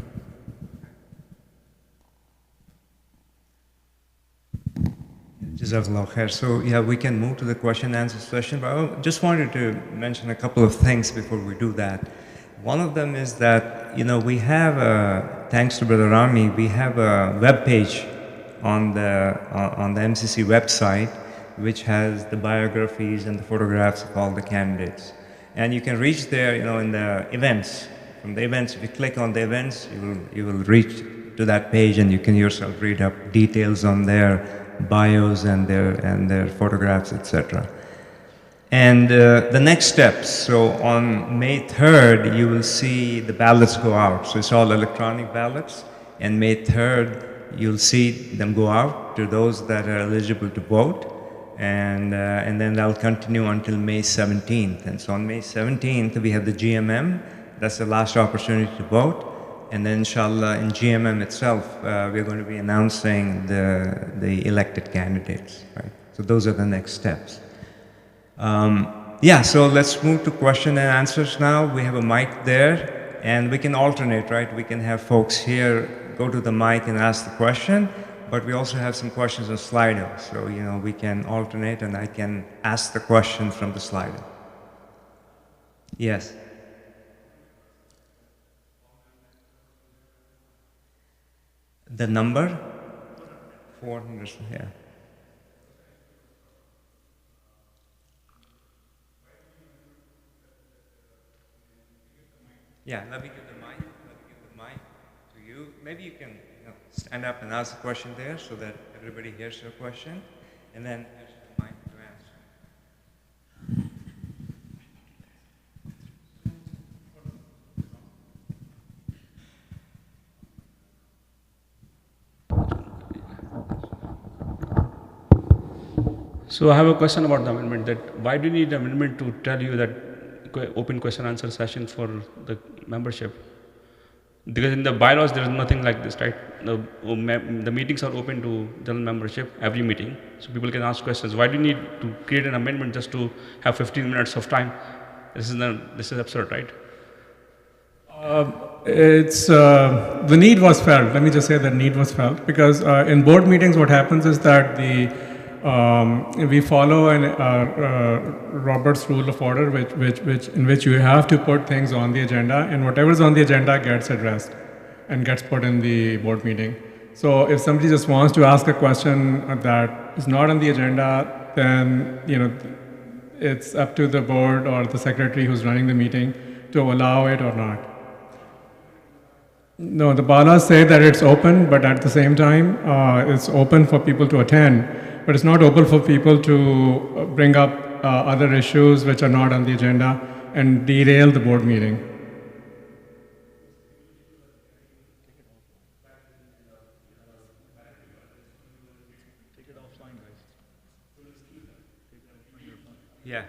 Jazakallahukhairan. So yeah, we can move to the question and answer session, but I just wanted to mention a couple of things before we do that. One of them is that, we have, thanks to Brother Rami, we have a web page on the MCC website, which has the biographies and the photographs of all the candidates. And you can reach there, in the events. From the events, if you click on the events, you will reach to that page and you can yourself read up details on their bios and their photographs, etc. And the next steps, so on May 3rd, you will see the ballots go out. So it's all electronic ballots, and May 3rd, you'll see them go out to those that are eligible to vote, and then that'll continue until May 17th. And so on May 17th, we have the GMM. That's the last opportunity to vote. And then inshallah, in GMM itself, we're going to be announcing the elected candidates, right? So those are the next steps. So let's move to question and answers now. We have a mic there, and we can alternate, right? We can have folks here go to the mic and ask the question, but we also have some questions on Slido. So, we can alternate, and I can ask the question from the Slido. Yes. The number? 400, yeah. Yeah, let me give the mic. Let me give the mic to you. Maybe you can stand up and ask a question there so that everybody hears your question, and then there's the mic to answer. So I have a question about the amendment. That why do you need amendment to tell you that open question answer session for the membership? Because in the bylaws there is nothing like this, right? The meetings are open to general membership every meeting, so people can ask questions. Why do you need to create an amendment just to have 15 minutes of time? This is absurd, right? The need was felt. Let me just say that need was felt because in board meetings, what happens is that we follow Robert's Rule of Order, in which you have to put things on the agenda, and whatever's on the agenda gets addressed and gets put in the board meeting. So if somebody just wants to ask a question that is not on the agenda, then it's up to the board or the secretary who's running the meeting to allow it or not. No, the bylaws say that it's open, but at the same time, it's open for people to attend, but it's not open for people to bring up other issues which are not on the agenda and derail the board meeting. Yeah.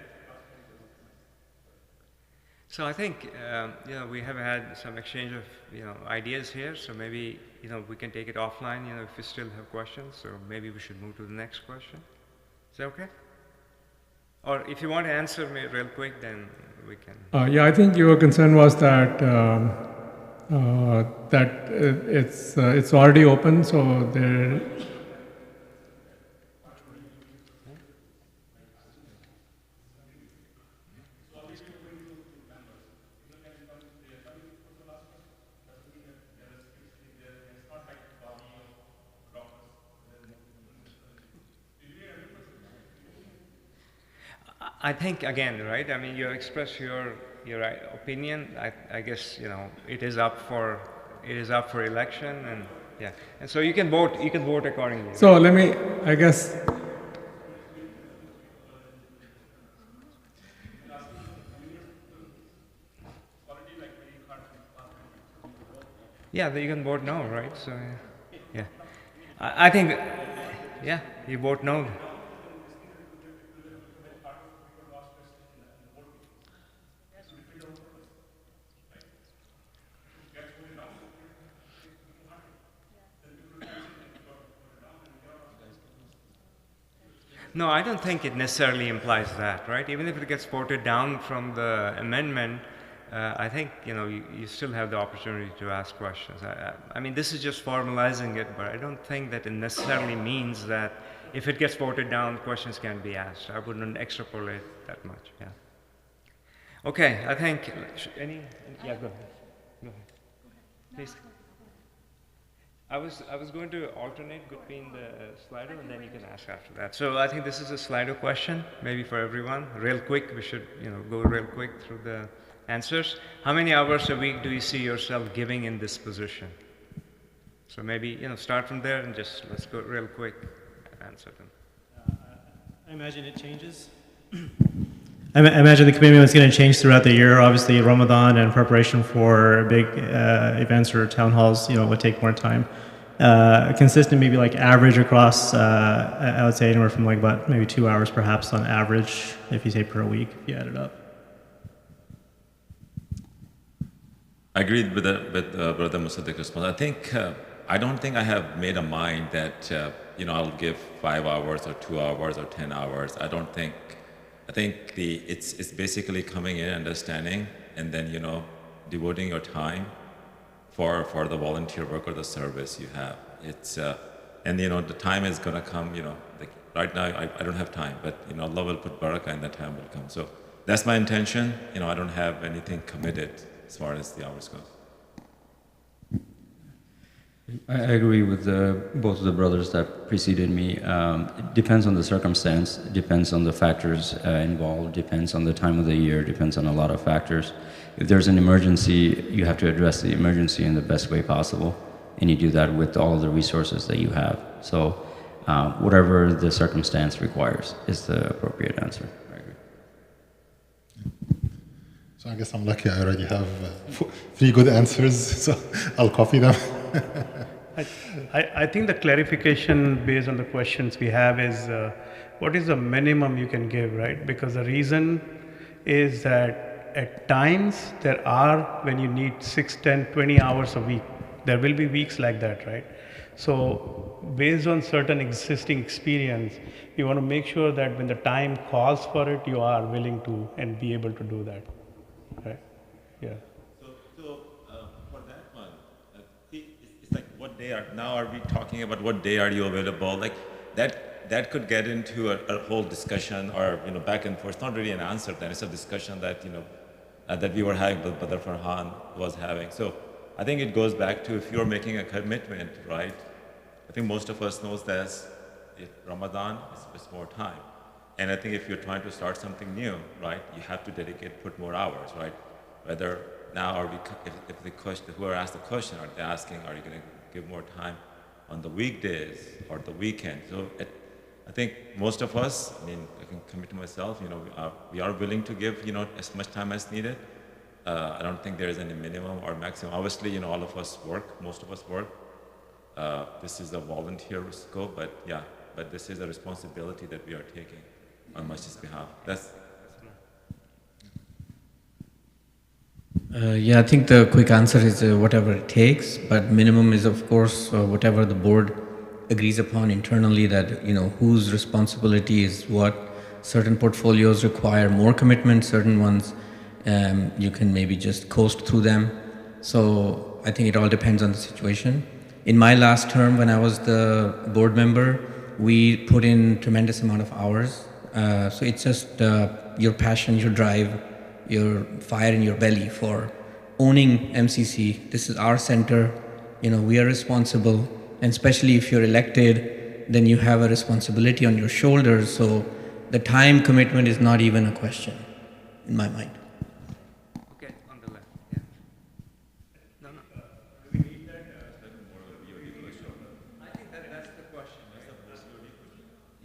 So I think we have had some exchange of ideas here. So maybe we can take it offline. If we still have questions, or maybe we should move to the next question. Is that okay? Or if you want to answer me real quick, then we can. Yeah, I think your concern was that it's already open, so there. I think again, right? I mean, you express your opinion. I guess it is up for election, and yeah, and so you can vote. You can vote accordingly. So let me, I guess. Yeah, you can vote no, right? So yeah, I think yeah, you vote no. No, I don't think it necessarily implies that, right? Even if it gets voted down from the amendment, I think you still have the opportunity to ask questions. I mean, this is just formalizing it, but I don't think that it necessarily means that if it gets voted down, questions can be asked. I wouldn't extrapolate that much. Yeah. Okay, I think yeah, go ahead. Go ahead, please. I was going to alternate between the Slido and then you can ask after that. So I think this is a Slido question, maybe for everyone. Real quick, we should go real quick through the answers. How many hours a week do you see yourself giving in this position? So maybe start from there and just let's go real quick and answer them. I imagine it changes. I imagine the commitment is going to change throughout the year. Obviously, Ramadan and preparation for big events or town halls, would take more time. Consistent, maybe like average across, I would say anywhere from like about maybe 2 hours perhaps on average, if you say per week, if you add it up. I agree with Brother Musaddiq's response. I don't think I have made a mind that I'll give 5 hours or 2 hours or 10 hours. I think it's basically coming in, understanding, and then devoting your time for the volunteer work or the service you have. It's and the time is gonna come. Right now I don't have time, but Allah will put barakah and that time will come. So that's my intention. I don't have anything committed as far as the hours go. I agree with both of the brothers that preceded me. It depends on the circumstance, it depends on the factors involved, depends on the time of the year, depends on a lot of factors. If there's an emergency, you have to address the emergency in the best way possible, and you do that with all of the resources that you have. So whatever the circumstance requires is the appropriate answer. I agree. So I guess I'm lucky I already have 3 good answers, so I'll copy them. I think the clarification based on the questions we have is what is the minimum you can give, right? Because the reason is that at times there are when you need 6, 10, 20 hours a week. There will be weeks like that, right? So based on certain existing experience, you want to make sure that when the time calls for it, you are willing to and be able to do that, right? Yeah. So for that one, it's like what day are we talking about what day are you available? Like that could get into a whole discussion or back and forth. It's not really an answer then. It's a discussion that that we were having, but Brother Farhan was having. So I think it goes back to if you're making a commitment, right? I think most of us knows that if Ramadan is more time. And I think if you're trying to start something new, right, you have to put more hours, right? Whether now if the question, whoever asked the question, are they asking, are you going to give more time on the weekdays or the weekend? So I think most of us, I can commit to myself, we are willing to give, as much time as needed. I don't think there is any minimum or maximum. Obviously, all of us work, most of us work. This is a volunteer scope, but this is a responsibility that we are taking on Masjid's behalf. Yeah, I think the quick answer is whatever it takes, but minimum is of course whatever the board agrees upon internally that, whose responsibility is what. Certain portfolios require more commitment, certain ones you can maybe just coast through them. So I think it all depends on the situation. In my last term, when I was the board member, we put in tremendous amount of hours. So it's just your passion, your drive, your fire in your belly for owning MCC. This is our center. We are responsible, and especially if you're elected, then you have a responsibility on your shoulders. So the time commitment is not even a question in my mind.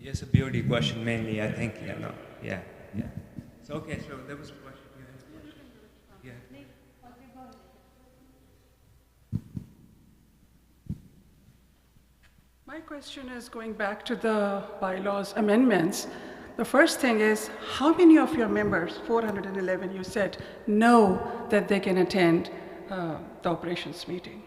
Yes, a BOD question mainly, I think. Yeah. So, okay, so there was a question. Yeah. My question is going back to the bylaws amendments. The first thing is, how many of your members, 411, you said, know that they can attend the operations meeting?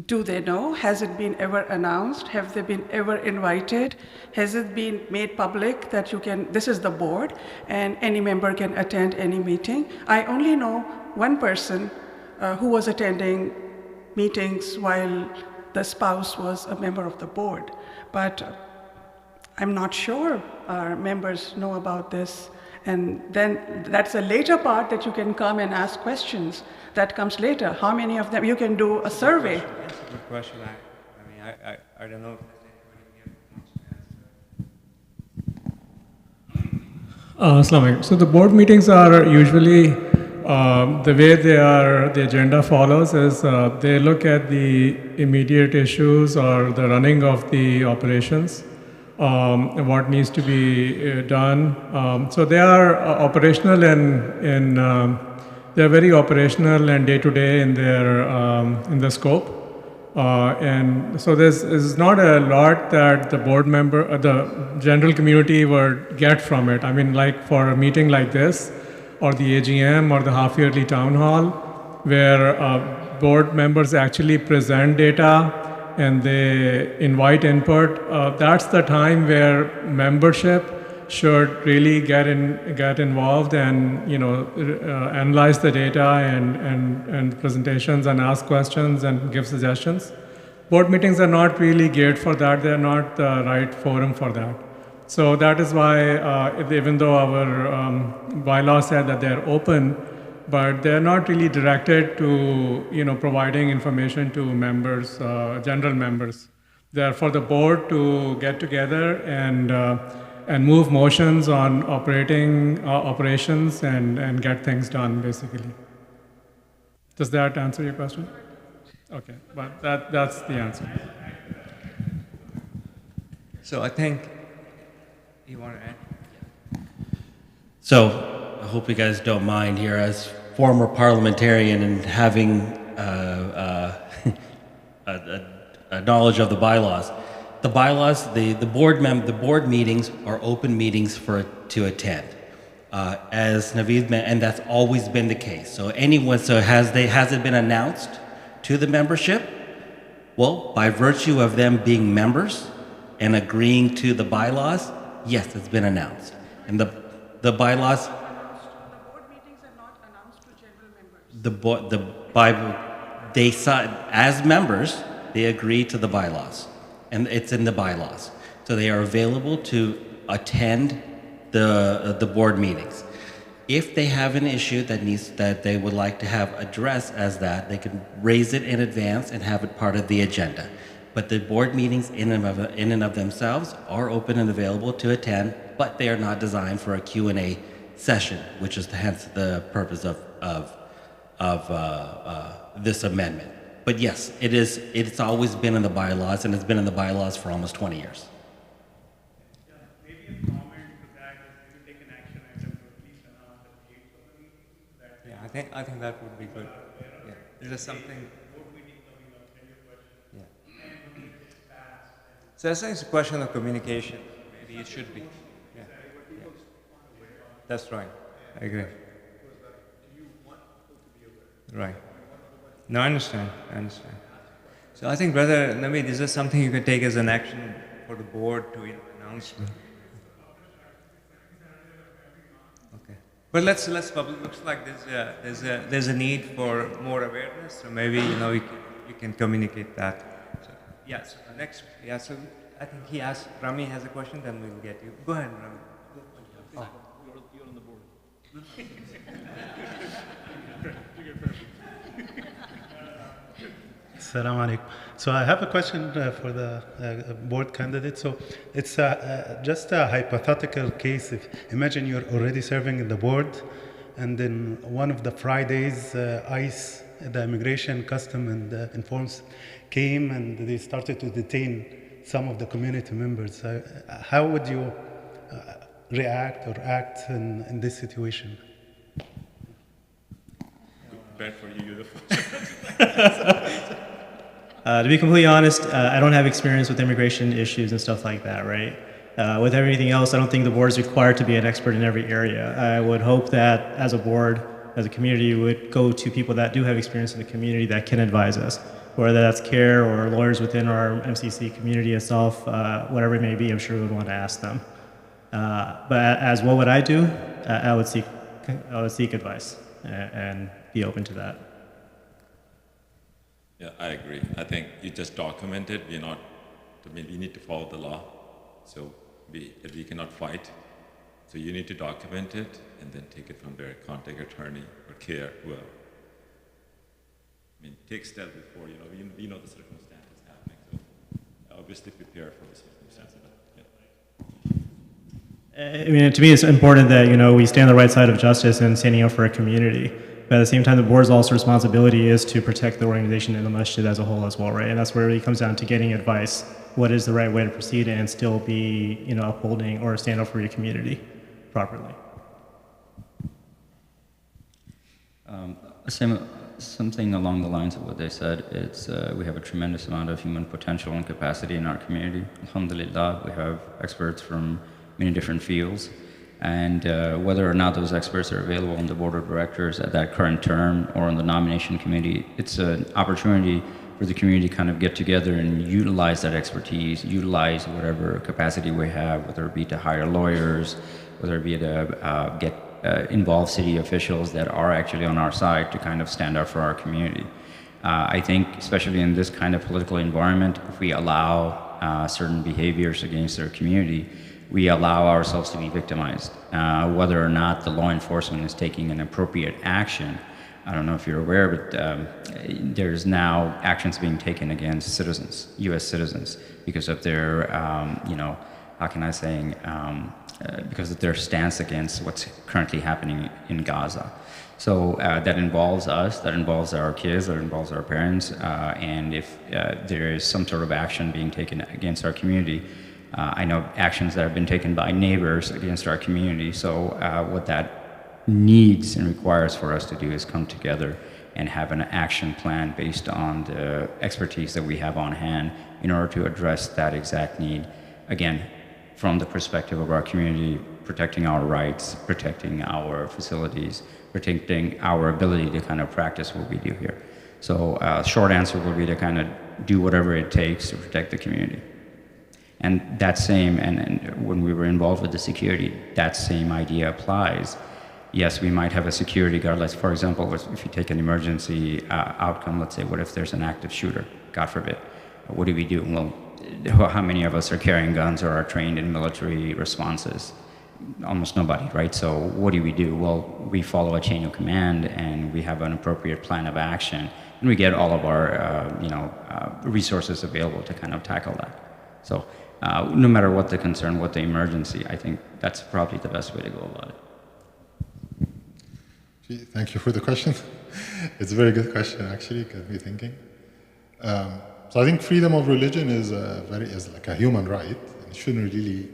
Do they know? Has it been ever announced? Have they been ever invited? Has it been made public that this is the board, and any member can attend any meeting? I only know one person who was attending meetings while the spouse was a member of the board, but I'm not sure our members know about this. And then that's a later part that you can come and ask questions. That comes later. How many of them? You can do a survey. That's a good question. I don't know. Assalamu alaikum. So the board meetings are usually, the way the agenda follows is they look at the immediate issues or the running of the operations, what needs to be done. So they are operational they're very operational and day-to-day in the scope. And so there's not a lot that the board member, the general community would get from it. Like for a meeting like this, or the AGM, or the half-yearly town hall, where board members actually present data and they invite input, that's the time where membership should really get involved and analyze the data and presentations and ask questions and give suggestions. Board meetings are not really geared for that. They're not the right forum for that. So that is why, even though our bylaw said that they're open, but they're not really directed to, providing information to members, general members. They're for the board to get together and move motions on operations and get things done, basically. Does that answer your question? Okay, but that's the answer. So I think you want to add? So I hope you guys don't mind here, as former parliamentarian and having a knowledge of the bylaws. The bylaws, the board meetings are open meetings to attend. As Naveed mentioned, and that's always been the case. So has it been announced to the membership? Well, by virtue of them being members and agreeing to the bylaws, yes, it's been announced. And the bylaws. The board meetings are not announced to general members. They as members, they agree to the bylaws, and it's in the bylaws. So they are available to attend the board meetings. If they have an issue that they would like to have addressed as that, they can raise it in advance and have it part of the agenda. But the board meetings in and of themselves are open and available to attend, but they are not designed for a Q&A session, which is hence the purpose of this amendment. But yes, it's always been in the bylaws, and it's been in the bylaws for almost 20 years. Maybe a comment to that is maybe take an action item to at least announce the date for the meeting. Yeah, I think that would be good. Yeah. Is there something? Yeah. So I think it's a question of communication. Maybe it should be. Yeah. That's right. I agree. Right. No, I understand. So I think, Brother Naveed, is there something you can take as an action for the board to announce? Okay. But let's publish. Looks like there's a need for more awareness. So maybe you can communicate that. So, yeah. So the next. Yeah. So I think he asked. Rami has a question. Then we'll get you. Go ahead, Rami. Oh. You're on the board. Assalamu alaikum. So I have a question for the board candidate. So it's just a hypothetical case. Imagine you're already serving in the board, and then one of the Fridays, ICE, the Immigration, Custom and Informs, came and they started to detain some of the community members. How would you react or act in this situation? Bad for you. To be completely honest, I don't have experience with immigration issues and stuff like that, right? With everything else, I don't think the board is required to be an expert in every area. I would hope that as a board, as a community, we would go to people that do have experience in the community that can advise us, whether that's CARE or lawyers within our MCC community itself, whatever it may be, I'm sure we would want to ask them. But as what would I do? I would seek advice and be open to that. Yeah, I agree. I think you just document it. You need to follow the law. So we cannot fight. So you need to document it and then take it from there. Contact attorney or CARE, whoever. Take steps before, the circumstances happening. So obviously prepare for the circumstances. Yeah. To me, it's important that, we stay on the right side of justice and standing up for a community. But at the same time, the board's also responsibility is to protect the organization and the masjid as a whole as well, right? And that's where it really comes down to getting advice. What is the right way to proceed and still be, upholding or stand up for your community properly? Something along the lines of what they said. It's we have a tremendous amount of human potential and capacity in our community. Alhamdulillah, we have experts from many different fields. And whether or not those experts are available on the board of directors at that current term or on the nomination committee, it's an opportunity for the community to kind of get together and utilize that expertise, utilize whatever capacity we have, whether it be to hire lawyers, whether it be to get involve city officials that are actually on our side to kind of stand up for our community. I think, especially in this kind of political environment, if we allow certain behaviors against our community, we allow ourselves to be victimized. Whether or not the law enforcement is taking an appropriate action, I don't know if you're aware, but there's now actions being taken against citizens, U.S. citizens, because of their, how can I say, because of their stance against what's currently happening in Gaza. So that involves us, that involves our kids, that involves our parents, and if there is some sort of action being taken against our community, I know actions that have been taken by neighbors against our community. So what that needs and requires for us to do is come together and have an action plan based on the expertise that we have on hand in order to address that exact need. Again, from the perspective of our community, protecting our rights, protecting our facilities, protecting our ability to kind of practice what we do here. So short answer will be to kind of do whatever it takes to protect the community. And that same, and when we were involved with the security, that same idea applies. Yes, we might have a security guard. Like, for example, if you take an emergency outcome, let's say, what if there's an active shooter, God forbid? What do we do? Well, how many of us are carrying guns or are trained in military responses? Almost nobody, right? So what do? Well, we follow a chain of command and we have an appropriate plan of action, and we get all of our resources available to kind of tackle that. So no matter what the concern, what the emergency, I think that's probably the best way to go about it. Thank you for the question. It's a very good question, actually, got me thinking. So I think freedom of religion is like a human right, and it shouldn't really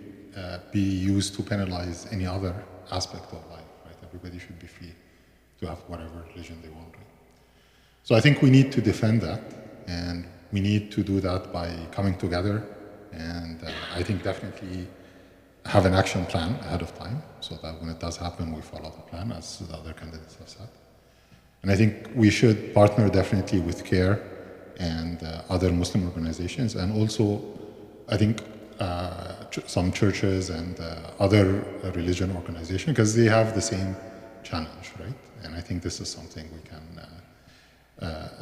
be used to penalize any other aspect of life, right? Everybody should be free to have whatever religion they want, right? So I think we need to defend that, and we need to do that by coming together, and I think definitely have an action plan ahead of time, so that when it does happen, we follow the plan, as the other candidates have said. And I think we should partner definitely with CARE and other Muslim organizations, and also, I think, some churches and other religion organizations, because they have the same challenge, right? And I think this is something we can,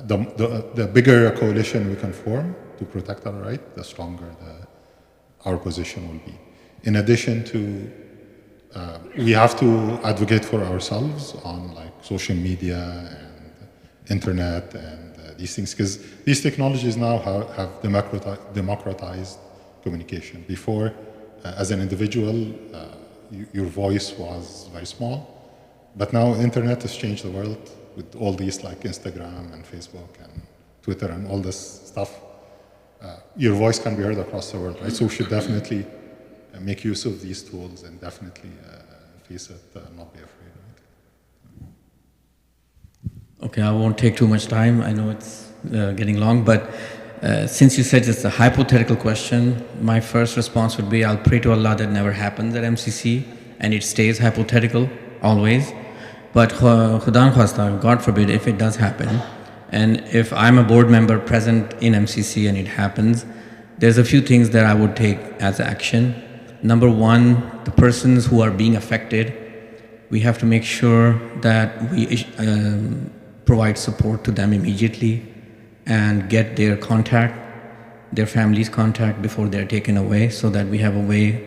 the bigger a coalition we can form to protect our right, the stronger our position will be. In addition to, we have to advocate for ourselves on like social media and internet and these things, because these technologies now have democratized communication. Before, as an individual, your voice was very small, but now internet has changed the world with all these like Instagram and Facebook and Twitter and all this stuff. Your voice can be heard across the world, right? So we should definitely make use of these tools and definitely face it, not be afraid, right? Okay, I won't take too much time. I know it's getting long, but since you said it's a hypothetical question, my first response would be, I'll pray to Allah that never happens at MCC and it stays hypothetical always. But Khudan Khwasta, God forbid, if it does happen, and if I'm a board member present in MCC and it happens, there's a few things that I would take as action. Number one, the persons who are being affected, we have to make sure that we provide support to them immediately and get their contact, their family's contact before they're taken away, so that we have a way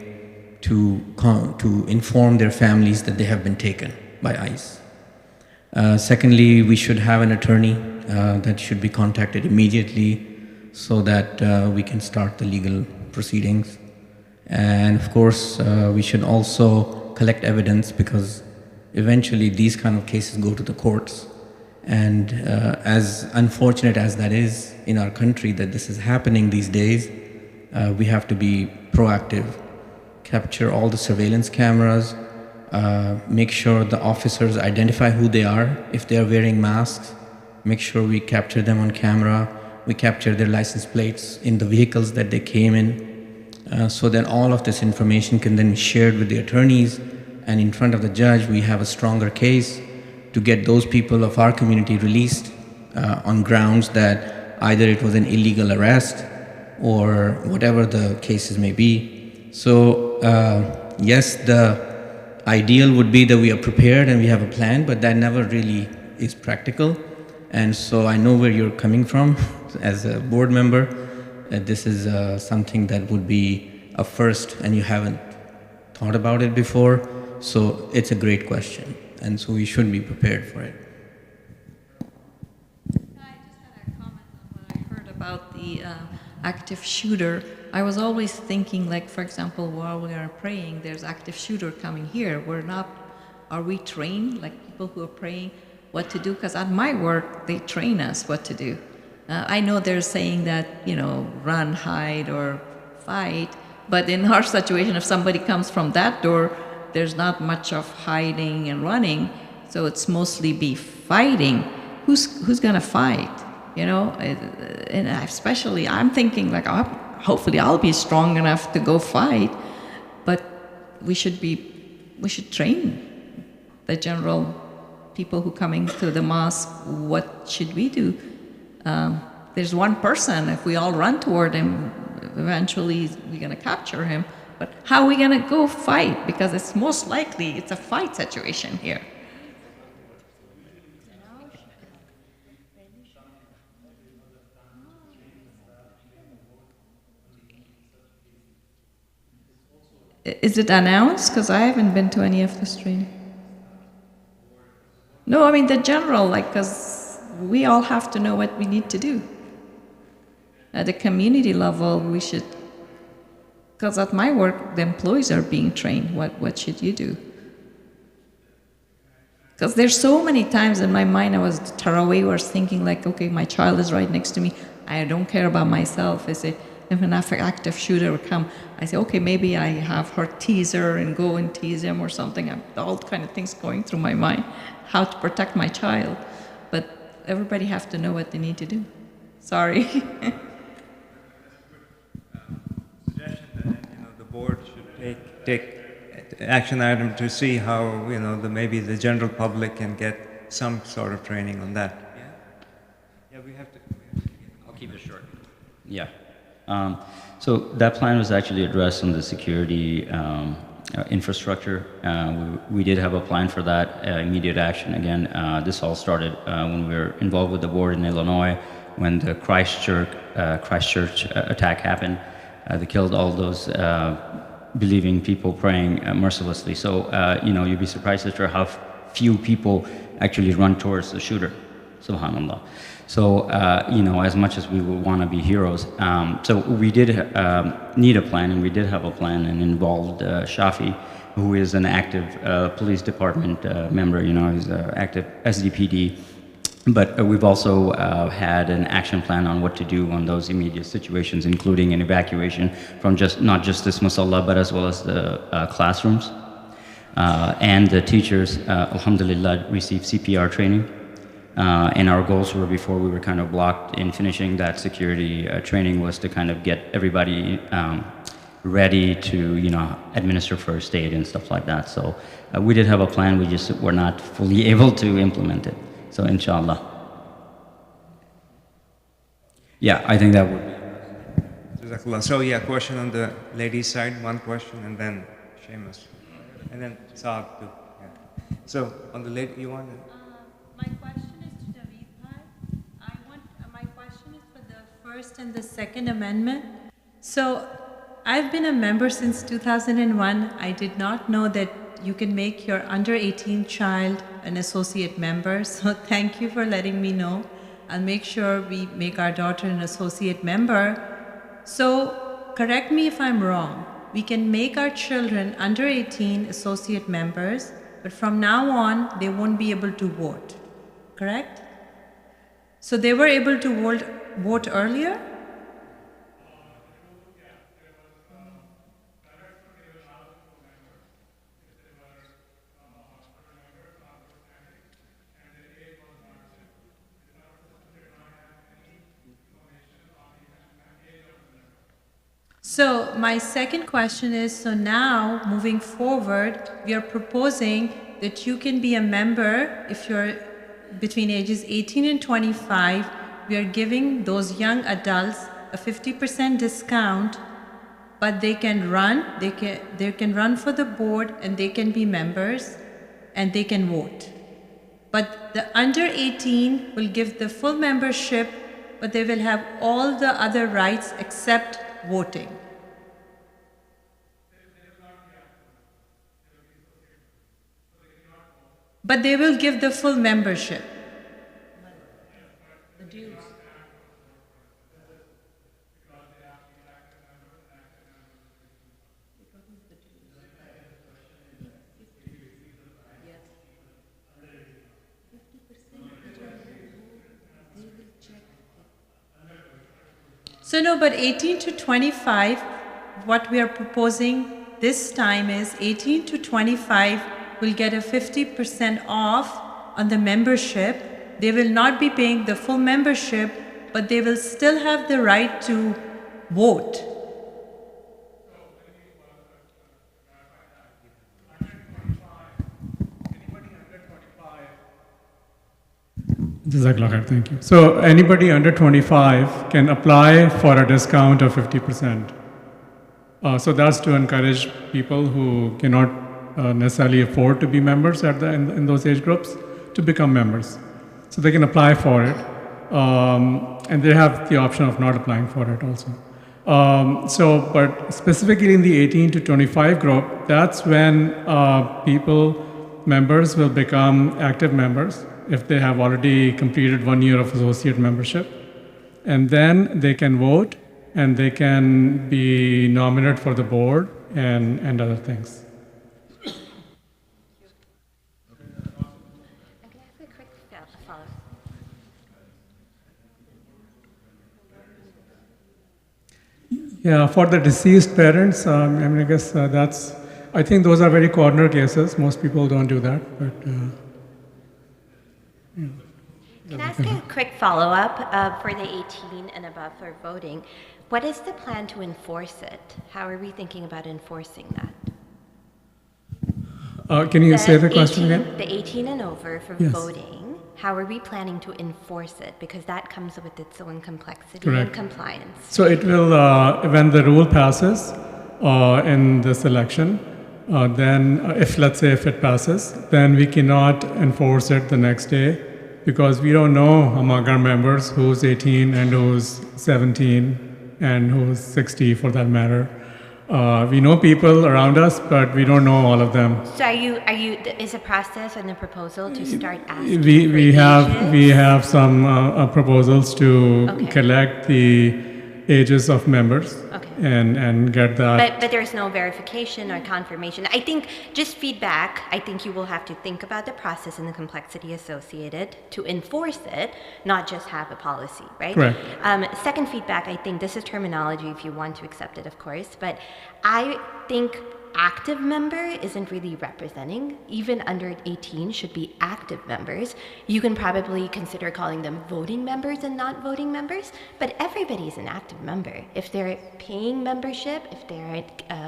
to inform their families that they have been taken by ICE. Secondly, we should have an attorney that should be contacted immediately so that we can start the legal proceedings. And of course, we should also collect evidence, because eventually these kind of cases go to the courts. And as unfortunate as that is in our country that this is happening these days, we have to be proactive, capture all the surveillance cameras, make sure the officers identify who they are. If they are wearing masks, make sure we capture them on camera. We capture their license plates in the vehicles that they came in, so that all of this information can then be shared with the attorneys, and in front of the judge we have a stronger case to get those people of our community released on grounds that either it was an illegal arrest or whatever the cases may be. So yes, the ideal would be that we are prepared and we have a plan, but that never really is practical. And so I know where you're coming from as a board member. This is something that would be a first, and you haven't thought about it before. So it's a great question, and so we should be prepared for it. Heard about the active shooter. I was always thinking, like, for example, while we are praying, there's active shooter coming here. Are we trained, like people who are praying, what to do? Because at my work, they train us what to do. I know they're saying that, run, hide, or fight, but in our situation, if somebody comes from that door, there's not much of hiding and running, so it's mostly be fighting. Who's gonna fight? And especially I'm thinking like, hopefully I'll be strong enough to go fight, but we should train the general people who coming to the mosque. What should we do? There's one person, if we all run toward him, eventually we're gonna capture him, but how are we gonna go fight? Because it's most likely it's a fight situation here. Is it announced? Because I haven't been to any of this training. No, I mean the general, because we all have to know what we need to do. At the community level, we should, because at my work, the employees are being trained. What should you do? Because there's so many times in my mind, I was thinking like, okay, my child is right next to me. I don't care about myself. I say, if an active shooter would come, I say, okay, maybe I have her teaser and go and tease him or something. All kind of things going through my mind, how to protect my child. But everybody have to know what they need to do. Sorry. Suggestion that the board should take action item to see how maybe the general public can get some sort of training on that. Yeah, we have to. I'll keep it short. Yeah. So that plan was actually addressed on the security infrastructure. We did have a plan for that, immediate action. Again, this all started when we were involved with the board in Illinois, when the Christchurch attack happened. They killed all those believing people praying mercilessly. So, you'd be surprised at how few people actually run towards the shooter. Subhanallah. So, as much as we would want to be heroes, so we did need a plan, and we did have a plan, and involved Shafi, who is an active police department member, he's an active SDPD. But we've also had an action plan on what to do on those immediate situations, including an evacuation from not just this musalla, but as well as the classrooms. And the teachers, alhamdulillah, received CPR training. And our goals were, before we were kind of blocked in finishing that security training, was to kind of get everybody ready to, administer first aid and stuff like that. So we did have a plan, we just were not fully able to implement it. So inshallah. Yeah, I think that would be. Jazakallah. So yeah, question on the ladies' side, one question, and then Seamus. And then Saad too. Yeah. So on the lady, you want to? My question is to David Bhai. My question is for the First and the Second Amendment. So I've been a member since 2001. I did not know that you can make your under 18 child an associate member. So thank you for letting me know. I'll make sure we make our daughter an associate member. So correct me if I'm wrong. We can make our children under 18 associate members, but from now on, they won't be able to vote. Correct? So they were able to vote earlier? So my second question is, so now moving forward, we are proposing that you can be a member if you're between ages 18 and 25. We are giving those young adults a 50% discount, but they can run, they can run for the board, and they can be members, and they can vote. But the under 18 will give the full membership, but they will have all the other rights except voting. but they will give the full membership. The dues. So no, but 18 to 25, what we are proposing this time is 18 to 25 will get a 50% off on the membership. They will not be paying the full membership, but they will still have the right to vote. Jazakallahukhairan, thank you. So anybody under 25 can apply for a discount of 50%. So that's to encourage people who cannot necessarily afford to be members in those age groups to become members. So they can apply for it, and they have the option of not applying for it also. But specifically in the 18 to 25 group, that's when members will become active members if they have already completed 1 year of associate membership. And then they can vote and they can be nominated for the board and other things. Yeah, for the deceased parents, I guess I think those are very corner cases. Most people don't do that, but. Can I ask a quick follow-up for the 18 and above for voting? What is the plan to enforce it? How are we thinking about enforcing that? Can you say the question again? The 18 and over for voting, how are we planning to enforce it? Because that comes with its own complexity and compliance. So it will, when the rule passes in this election, then let's say if it passes, then we cannot enforce it the next day because we don't know among our members who's 18 and who's 17 and who's 60 for that matter. We know people around us, but we don't know all of them. So is a process and a proposal to start asking we have some proposals to collect the ages of members and get that. But there's no verification or confirmation. I think just feedback, I think you will have to think about the process and the complexity associated to enforce it, not just have a policy, right? Correct. Second feedback, I think this is terminology if you want to accept it, of course, but I think active member isn't really representing. Even under 18 should be active members. You can probably consider calling them voting members and not voting members, but everybody is an active member. If they're paying membership, if they're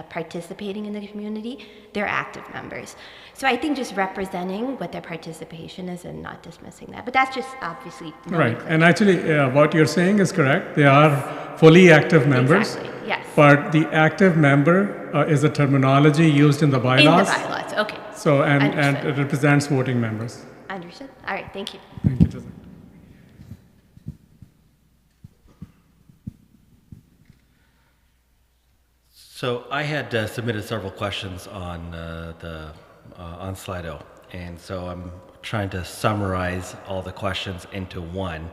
participating in the community, they're active members. So I think just representing what their participation is and not dismissing that. But that's just obviously right. And actually, what you're saying is correct. They are fully active members. Exactly. Yes. But the active member is a terminology used in the bylaws. In the bylaws, okay. So, and it represents voting members. Understood. All right, thank you. Thank you, Jazak. So I had submitted several questions on on Slido, and so I'm trying to summarize all the questions into one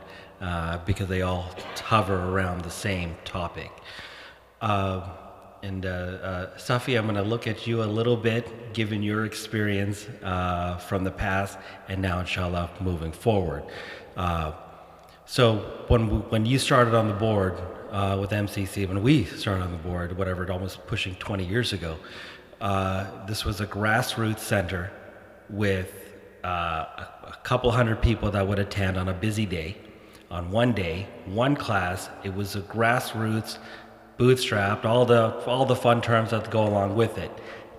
because they all hover around the same topic. Safi, I'm going to look at you a little bit, given your experience from the past, and now, inshallah, moving forward. So when you started on the board with MCC, when we started on the board, whatever, almost pushing 20 years ago, this was a grassroots center with a couple hundred people that would attend on a busy day. On one day, one class, it was a grassroots, bootstrapped, all the fun terms that go along with it.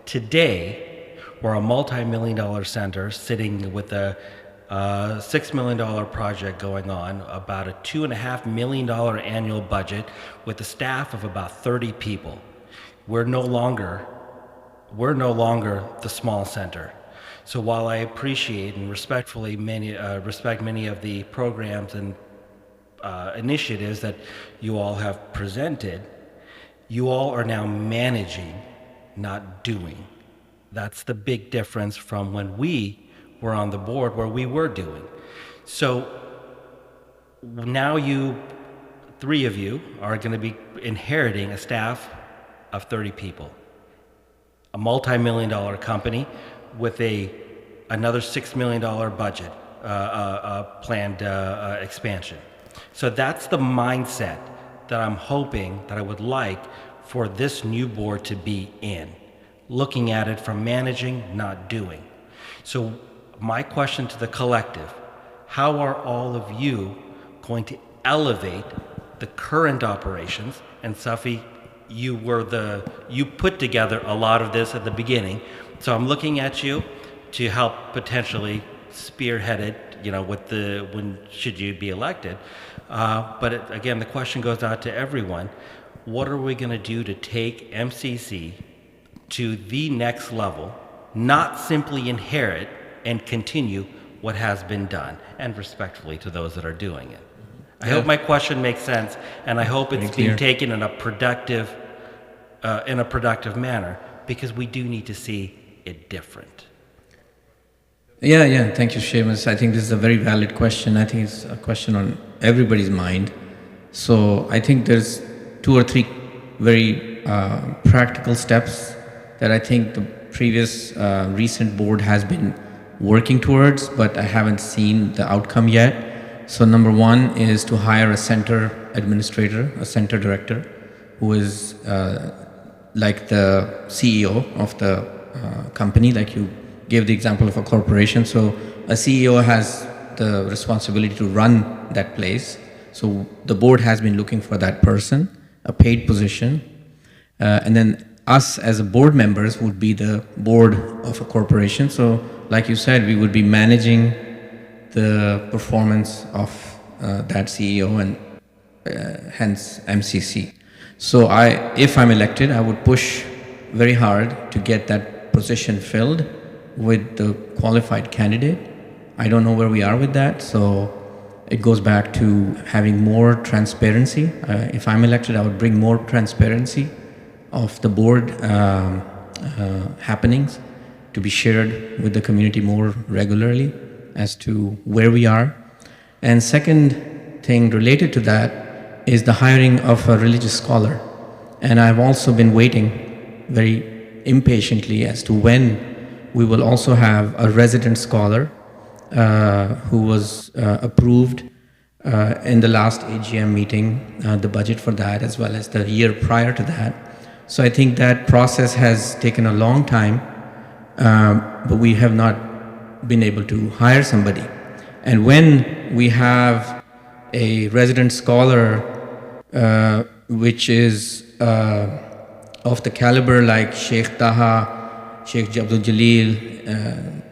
Today, we're a multi-million-dollar center sitting with a $6 million project going on, about a $2.5 million annual budget with a staff of about 30 people. We're no longer the small center. So while I appreciate and respectfully respect many of the programs and initiatives that you all have presented, you all are now managing, not doing. That's the big difference from when we were on the board where we were doing. So now you, 3 of you, are going to be inheriting a staff of 30 people. A multi-million-dollar company with another $6 million budget, planned expansion. So that's the mindset that I'm hoping, that I would like for this new board to be in, looking at it from managing, not doing. So my question to the collective, how are all of you going to elevate the current operations? And Safi, you put together a lot of this at the beginning, so I'm looking at you to help potentially spearhead it, should you be elected. But again, the question goes out to everyone. What are we going to do to take MCC to the next level, not simply inherit and continue what has been done, and respectfully to those that are doing it? I hope my question makes sense, and I hope it's being taken in a productive manner, because we do need to see it different. Yeah, thank you, Seamus. I think this is a very valid question. I think it's a question on everybody's mind. So I think there's 2 or 3 very practical steps that I think the previous recent board has been working towards, but I haven't seen the outcome yet. So number 1 is to hire a center administrator, a center director, who is like the CEO of the company, like you gave the example of a corporation. So a CEO has the responsibility to run that place. So the board has been looking for that person, a paid position. And then us as a board members would be the board of a corporation. So like you said, we would be managing the performance of that CEO and hence MCC. So if I'm elected, I would push very hard to get that position filled with the qualified candidate. I don't know where we are with that, so it goes back to having more transparency. If I'm elected, I would bring more transparency of the board happenings to be shared with the community more regularly as to where we are. And second thing related to that is the hiring of a religious scholar. And I've also been waiting very impatiently as to when we will also have a resident scholar who was approved in the last AGM meeting, the budget for that, as well as the year prior to that. So I think that process has taken a long time, but we have not been able to hire somebody. And when we have a resident scholar which is of the caliber like Sheikh Taha, Sheikh Abdul Jalil,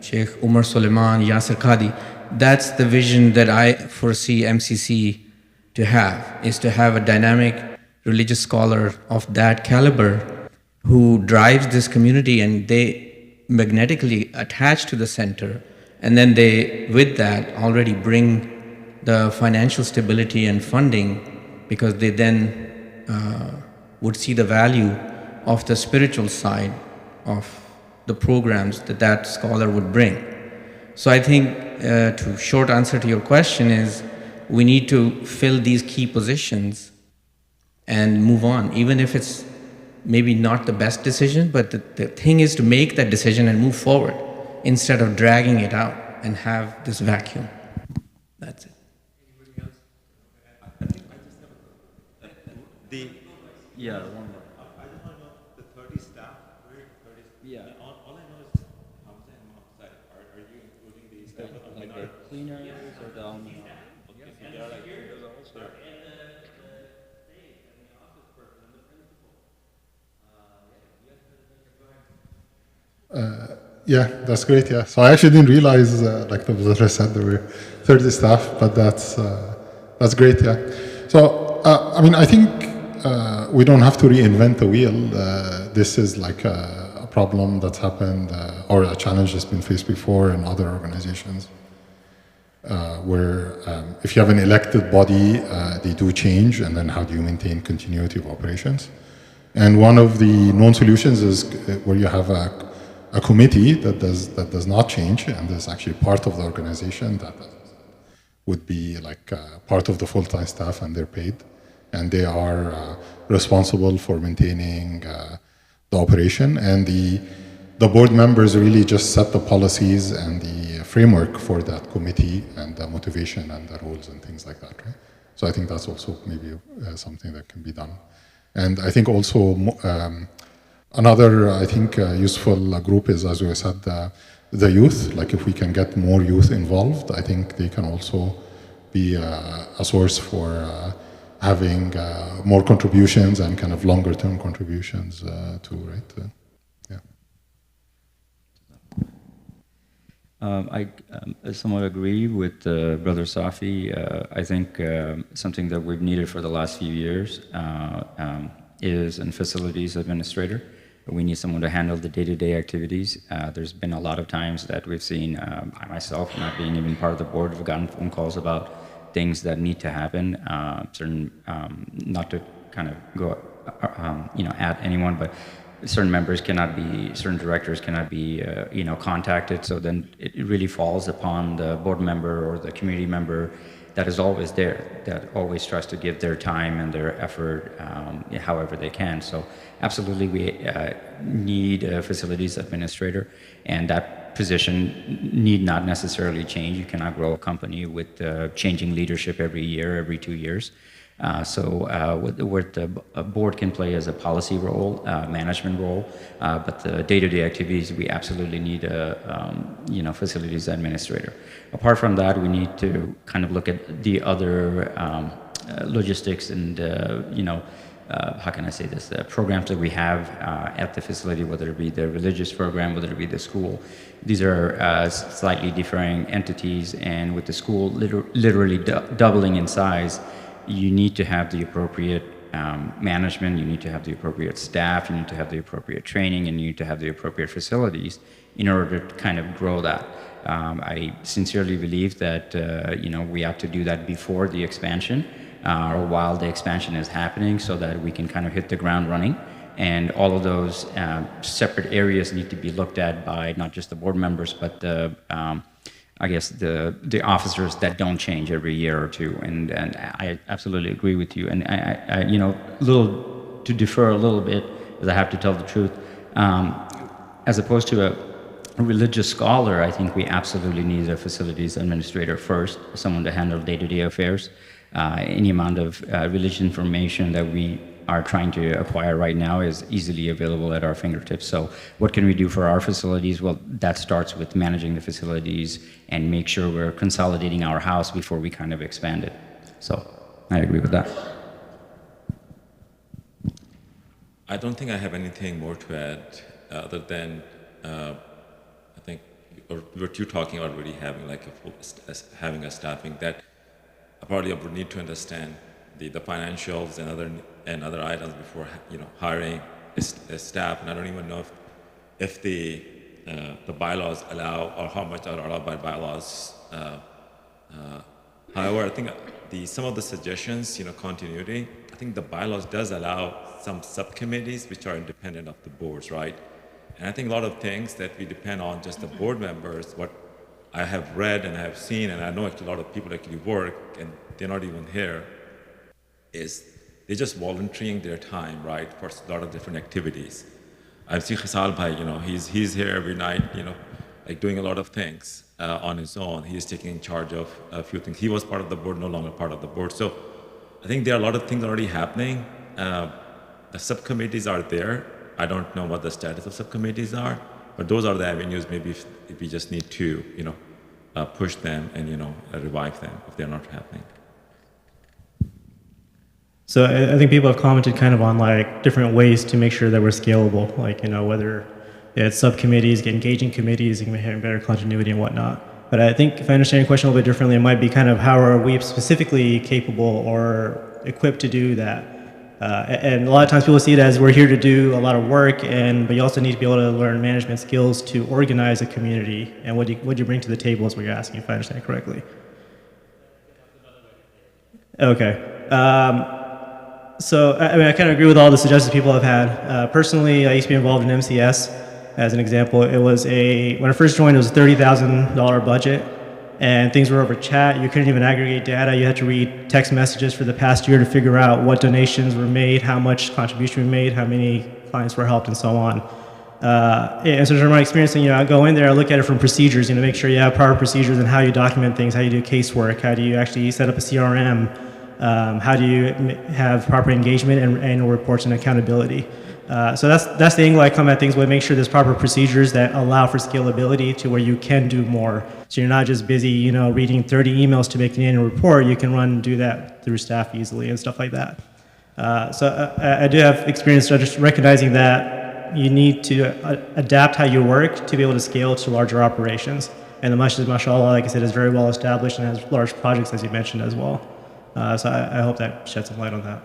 Sheikh Umar Suleiman, Yasir Qadi, that's the vision that I foresee MCC to have, is to have a dynamic religious scholar of that caliber who drives this community, and they magnetically attach to the center, and then they, with that, already bring the financial stability and funding, because they then would see the value of the spiritual side of the programs that scholar would bring. So I think to short answer to your question is, we need to fill these key positions and move on, even if it's maybe not the best decision, but the thing is to make that decision and move forward instead of dragging it out and have this vacuum. That's it. Anybody else? I think I just have yeah, one more. I just want to know the 30 staff. Where 30? Yeah. All I know is Hamza and Hamza. Are you including the staff? Like the cleaners or the okay, so there are like cleaners also. Yeah, that's great. Yeah, so I actually didn't realize, like the visitor said, there were 30 staff, but that's great. Yeah. So I mean, I think we don't have to reinvent the wheel. This is like a problem that's happened, or a challenge that's been faced before in other organizations, where if you have an elected body, they do change, and then how do you maintain continuity of operations? And one of the known solutions is where you have a a committee that does not change, and is actually part of the organization that would be like part of the full-time staff, and they're paid, and they are responsible for maintaining the operation, and the board members really just set the policies and the framework for that committee, and the motivation and the rules and things like that, right? So I think that's also maybe something that can be done. And I think also another, I think, useful group is, as we said, the youth. Like if we can get more youth involved, I think they can also be a source for having more contributions and kind of longer term contributions too, right? I somewhat agree with Brother Safi. I think something that we've needed for the last few years is a facilities administrator. We need someone to handle the day-to-day activities. There's been a lot of times that we've seen, I myself, not being even part of the board, have gotten phone calls about things that need to happen. Not to kind of go, at anyone, but certain members cannot be, certain directors cannot be, contacted. So then it really falls upon the board member or the community member that is always there, that always tries to give their time and their effort however they can. So absolutely we need a facilities administrator, and that position need not necessarily change. You cannot grow a company with changing leadership every year, every 2 years. What the board can play as a policy role, management role, but the day-to-day activities, we absolutely need a, facilities administrator. Apart from that, we need to kind of look at the other logistics and, how can I say this, programs that we have at the facility, whether it be the religious program, whether it be the school. These are slightly differing entities, and with the school literally doubling in size, you need to have the appropriate management, you need to have the appropriate staff, you need to have the appropriate training, and you need to have the appropriate facilities in order to kind of grow that. I sincerely believe that, we have to do that before the expansion or while the expansion is happening, so that we can kind of hit the ground running. And all of those separate areas need to be looked at by not just the board members, but the the officers that don't change every year or two, and I absolutely agree with you. And I to defer a little bit, because I have to tell the truth. As opposed to a religious scholar, I think we absolutely need a facilities administrator first, someone to handle day-to-day affairs. Any amount of religious information that we are trying to acquire right now is easily available at our fingertips. So what can we do for our facilities? Well, that starts with managing the facilities and make sure we're consolidating our house before we kind of expand it. So I agree with that. I don't think I have anything more to add other than I think what you're talking about, really having like having a staffing that probably would need to understand the financials and other items before hiring a staff. And I don't even know if the bylaws allow, or how much are allowed by bylaws. However, I think some of the suggestions, continuity, I think the bylaws does allow some subcommittees which are independent of the boards, right? And I think a lot of things that we depend on just the board members, what I have read and I have seen, and I know actually a lot of people actually work and they're not even here, is they're just volunteering their time, right, for a lot of different activities. I've seen Khisal Bhai, he's here every night, like doing a lot of things on his own. He's taking charge of a few things. He was part of the board, no longer part of the board. So I think there are a lot of things already happening. The subcommittees are there. I don't know what the status of subcommittees are, but those are the avenues maybe if we just need to, push them and, revive them if they're not happening. So I think people have commented kind of on like different ways to make sure that we're scalable, like, whether it's subcommittees, engaging committees, and having better continuity and whatnot. But I think if I understand your question a little bit differently, it might be kind of how are we specifically capable or equipped to do that? And a lot of times people see it as we're here to do a lot of work, but you also need to be able to learn management skills to organize a community. And what do you bring to the table is what you're asking, if I understand correctly. Okay. So, I kind of agree with all the suggestions people have had. Personally, I used to be involved in MCS, As an example, it was when I first joined, it was a $30,000 budget, and things were over chat. You couldn't even aggregate data. You had to read text messages for the past year to figure out what donations were made, how much contribution we made, how many clients were helped, and so on. And so from my experience, I go in there, I look at it from procedures, make sure you have proper procedures and how you document things, how you do casework, how do you actually set up a CRM, how do you have proper engagement and annual reports and accountability. So that's the angle I come at things with, make sure there's proper procedures that allow for scalability to where you can do more. So you're not just busy, reading 30 emails to make an annual report. You can do that through staff easily and stuff like that. So I do have experience just recognizing that you need to adapt how you work to be able to scale to larger operations. And the masjid, mashallah, like I said, is very well established and has large projects, as you mentioned, as well. So I hope that sheds some light on that.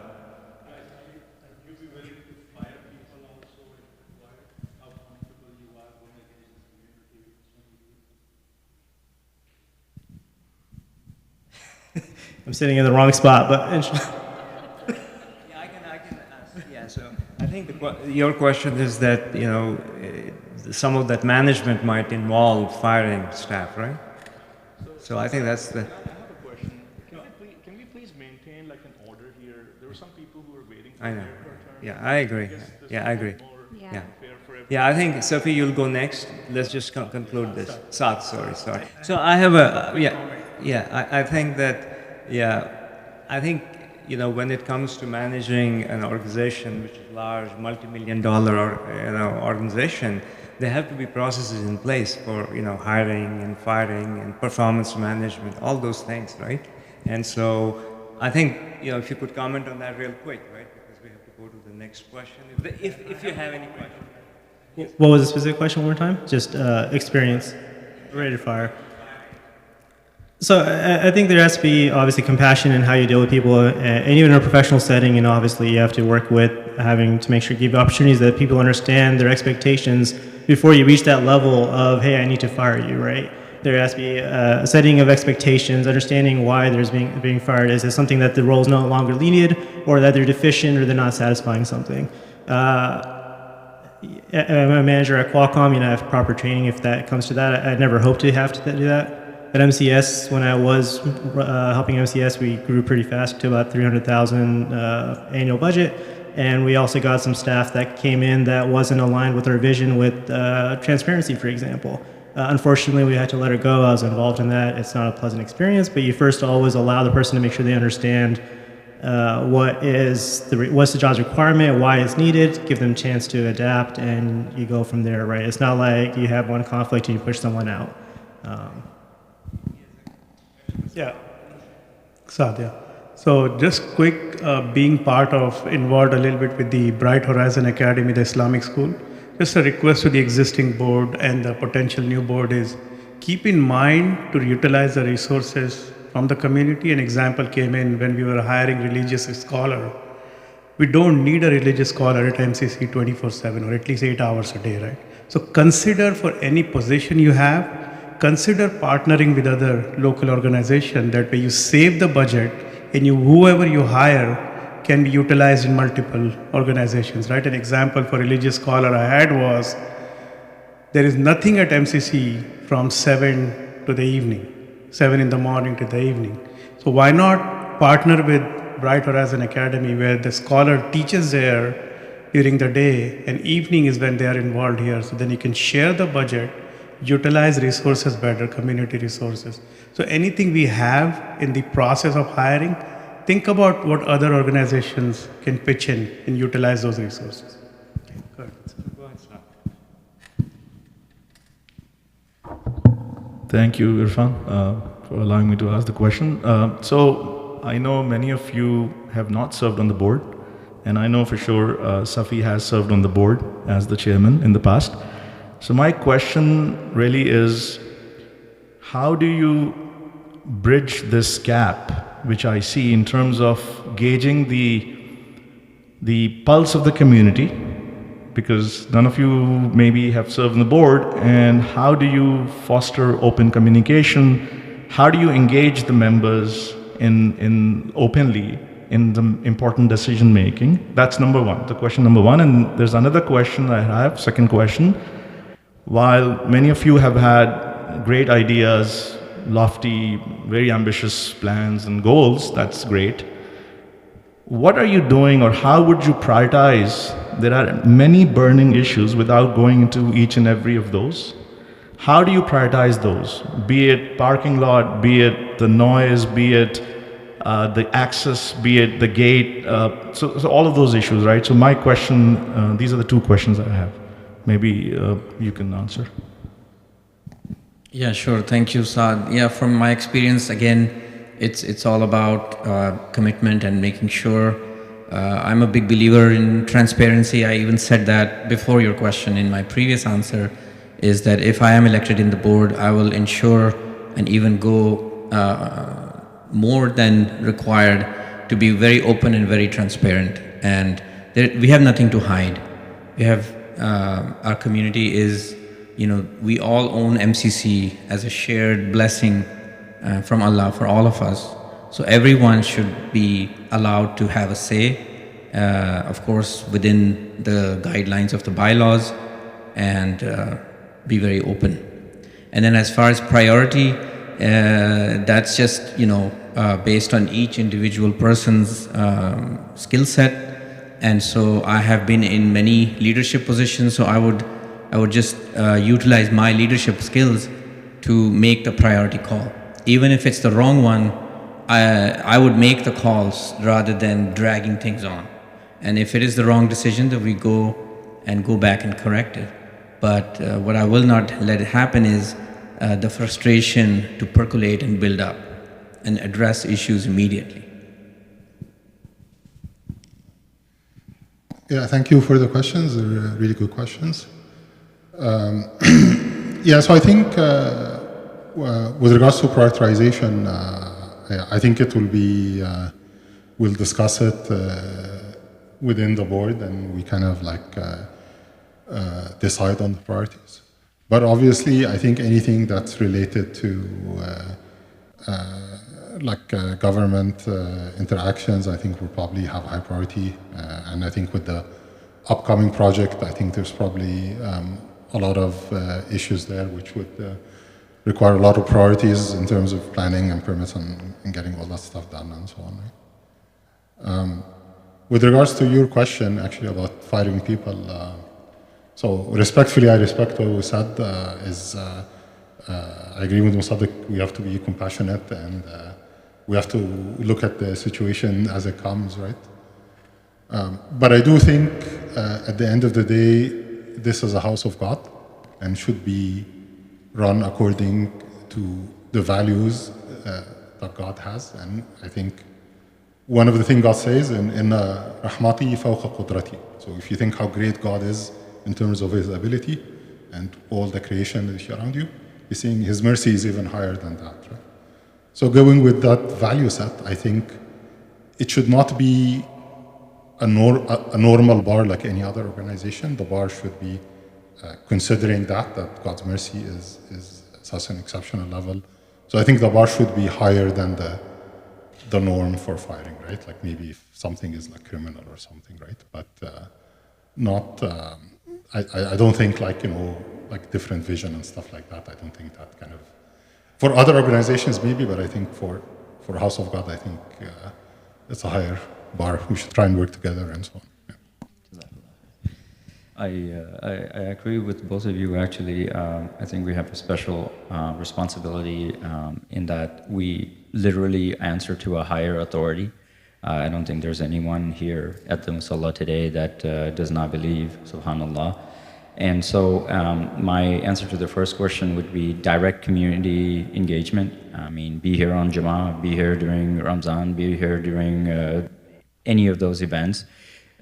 I'm sitting in the wrong spot, but I can answer. Yeah, so I think your question is that some of that management might involve firing staff, right? So I think that's the. I have a question. Can we please maintain like an order here? There were some people who were waiting for I know. their turn. Yeah, I agree. Yeah, I agree. Yeah. Yeah, I think Safi, you'll go next. Let's just conclude this. Saad, sorry. So I have I think that. I think, when it comes to managing an organization which is large, multi-million-dollar, organization, there have to be processes in place for, hiring and firing and performance management, all those things, right? And so I think, if you could comment on that real quick, right? Because we have to go to the next question. If you have any questions. What was the specific question one more time? Just experience, ready to fire. So I think there has to be obviously compassion in how you deal with people, and even in a professional setting, obviously you have to work with having to make sure you give opportunities that people understand their expectations before you reach that level of, hey, I need to fire you, right? There has to be a setting of expectations, understanding why there's being fired. Is it something that the role is no longer needed, or that they're deficient, or they're not satisfying something? I'm a manager at Qualcomm, I have proper training if that comes to that. I never hope to have to do that. At MCS, when I was helping MCS, we grew pretty fast to about 300,000 annual budget, and we also got some staff that came in that wasn't aligned with our vision with transparency, for example. Unfortunately, we had to let her go. I was involved in that. It's not a pleasant experience, but you first always allow the person to make sure they understand what's the job's requirement, why it's needed, give them a chance to adapt, and you go from there, right? It's not like you have one conflict and you push someone out. Yeah. Saad, So just quick, being involved a little bit with the Bright Horizon Academy, the Islamic school, just a request to the existing board and the potential new board is keep in mind to utilize the resources from the community. An example came in when we were hiring religious scholar. We don't need a religious scholar at MCC 24/7 or at least 8 hours a day, right? So consider for any position you have, consider partnering with other local organizations. That way you save the budget and whoever you hire can be utilized in multiple organizations, right? An example for religious scholar I had was, there is nothing at MCC from 7 to the evening, 7 in the morning to the evening. So why not partner with Bright Horizon Academy where the scholar teaches there during the day and evening is when they are involved here. So then you can share the budget, utilize resources better, community resources. So anything we have in the process of hiring, think about what other organizations can pitch in and utilize those resources. Go ahead, Saad. Thank you, Irfan, for allowing me to ask the question. So I know many of you have not served on the board, and I know for sure Safi has served on the board as the chairman in the past. So my question really is, how do you bridge this gap, which I see in terms of gauging the pulse of the community, because none of you maybe have served on the board, and how do you foster open communication? How do you engage the members in openly in the important decision making? That's number one, the question number one. And there's another question I have, second question. While many of you have had great ideas, lofty, very ambitious plans and goals, that's great. What are you doing, or how would you prioritize? There are many burning issues without going into each and every of those. How do you prioritize those? Be it parking lot, be it the noise, be it the access, be it the gate, so all of those issues, right? So my question, these are the two questions that I have. Maybe you can answer. Yeah, sure. Thank you, Saad. Yeah, from my experience, again, it's all about commitment and making sure. I'm a big believer in transparency. I even said that before your question in my previous answer, is that if I am elected in the board, I will ensure and even go more than required to be very open and very transparent. And we have nothing to hide. We have, our community is, we all own MCC as a shared blessing from Allah for all of us. So everyone should be allowed to have a say, of course, within the guidelines of the bylaws, and be very open. And then as far as priority, that's just, based on each individual person's skill set. And so I have been in many leadership positions, so I would just utilize my leadership skills to make the priority call. Even if it's the wrong one, I would make the calls rather than dragging things on. And if it is the wrong decision, then we go back and correct it. But what I will not let it happen is the frustration to percolate and build up and address issues immediately. Yeah, thank you for the questions. They're really good questions. Yeah, so I think with regards to prioritization, I think it will be, we'll discuss it within the board, and we kind of like decide on the priorities. But obviously, I think anything that's related to government interactions, I think will probably have high priority. And I think with the upcoming project, I think there's probably a lot of issues there which would require a lot of priorities in terms of planning and permits and getting all that stuff done and so on. Right? With regards to your question, actually, about firing people, so respectfully, I respect what we said. I agree with Musaddiq, we have to be compassionate, and we have to look at the situation as it comes, right? But I do think at the end of the day, this is a house of God and should be run according to the values that God has. And I think one of the things God says in Rahmati fawqa qudrati. So if you think how great God is in terms of His ability and all the creation that is around you, He's saying His mercy is even higher than that. Right? So going with that value set, I think it should not be a normal bar like any other organization. The bar should be considering that God's mercy is such an exceptional level. So I think the bar should be higher than the norm for firing, right? Like maybe if something is like criminal or something, right? But not, I don't think like different vision and stuff like that. I don't think that kind of, for other organizations maybe, but I think for House of God, I think it's a higher bar. We should try and work together and so on. I agree with both of you, actually. I think we have a special responsibility in that we literally answer to a higher authority. I don't think there's anyone here at the Musalla today that does not believe, subhanAllah. And so my answer to the first question would be direct community engagement. I mean, be here on Jama'ah, be here during Ramzan, be here during any of those events.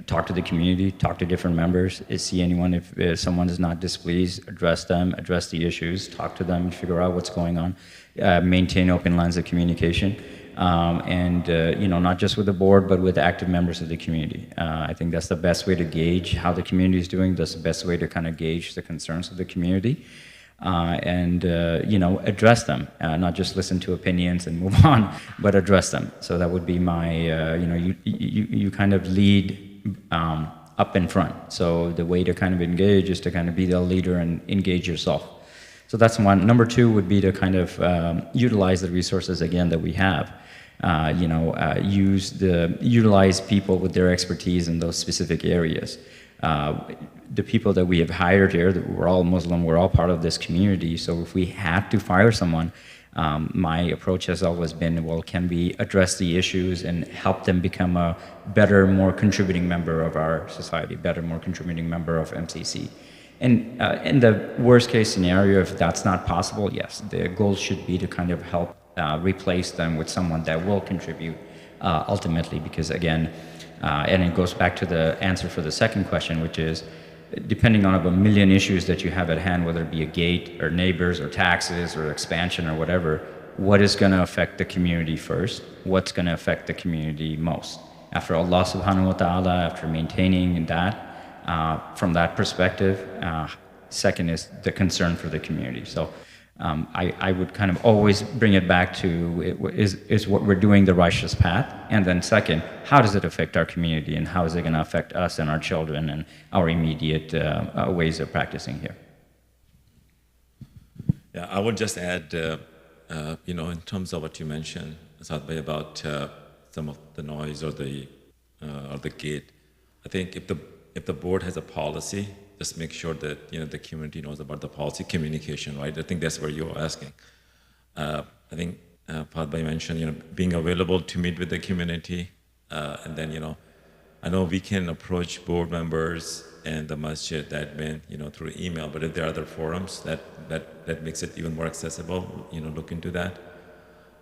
Talk to the community, talk to different members, see anyone, if someone is not displeased, address them, address the issues, talk to them, figure out what's going on, maintain open lines of communication, and not just with the board, but with active members of the community. I think that's the best way to gauge how the community is doing, that's the best way to kind of gauge the concerns of the community, and address them, not just listen to opinions and move on, but address them. So that would be my, you kind of lead up in front. So the way to kind of engage is to kind of be the leader and engage yourself. So that's one. Number two would be to kind of utilize the resources again that we have. Utilize people with their expertise in those specific areas. The people that we have hired here, we're all Muslim, we're all part of this community, so if we had to fire someone, my approach has always been, well, can we address the issues and help them become a better, more contributing member of our society, better, more contributing member of MCC? And in the worst case scenario, if that's not possible, yes, the goal should be to kind of help replace them with someone that will contribute ultimately, because again, and it goes back to the answer for the second question, which is, depending on a million issues that you have at hand, whether it be a gate or neighbors or taxes or expansion or whatever, what is going to affect the community first? What's going to affect the community most? After Allah subhanahu wa ta'ala, after maintaining that, from that perspective, second is the concern for the community. So I would kind of always bring it back to, is what we're doing the righteous path? And then second, how does it affect our community, and how is it going to affect us and our children and our immediate ways of practicing here? Yeah, I would just add, in terms of what you mentioned, Asad Bhai, about some of the noise or the gate. I think if the board has a policy, just make sure that the community knows about the policy communication, right? I think that's where you're asking. I think Fahad Bhai mentioned being available to meet with the community, and then I know we can approach board members and the masjid admin through email, but if there are other forums that makes it even more accessible, look into that.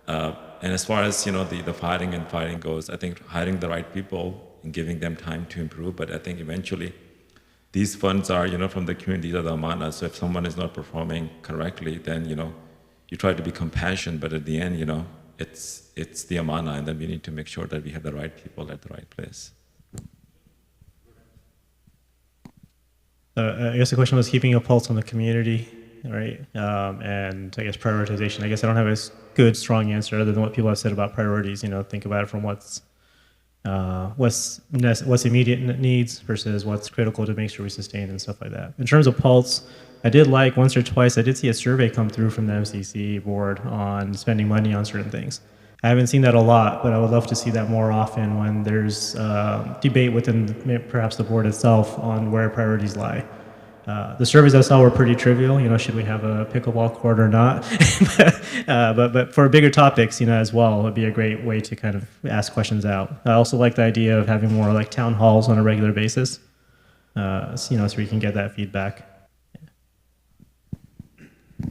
And as far as the hiring and firing goes, I think hiring the right people and giving them time to improve, but I think eventually these funds are, from the community, these are the amana. So if someone is not performing correctly, then, you try to be compassionate, but at the end, it's the amana, and then we need to make sure that we have the right people at the right place. I guess the question was keeping a pulse on the community, right? And I guess prioritization. I guess I don't have a good, strong answer other than what people have said about priorities. Think about it from what's immediate needs versus what's critical to make sure we sustain and stuff like that. In terms of pulse, I did once or twice, I did see a survey come through from the MCC board on spending money on certain things. I haven't seen that a lot, but I would love to see that more often when there's debate within perhaps the board itself on where priorities lie. The surveys I saw were pretty trivial, should we have a pickleball court or not? but for bigger topics, as well, it would be a great way to kind of ask questions out. I also like the idea of having more like town halls on a regular basis, so we can get that feedback.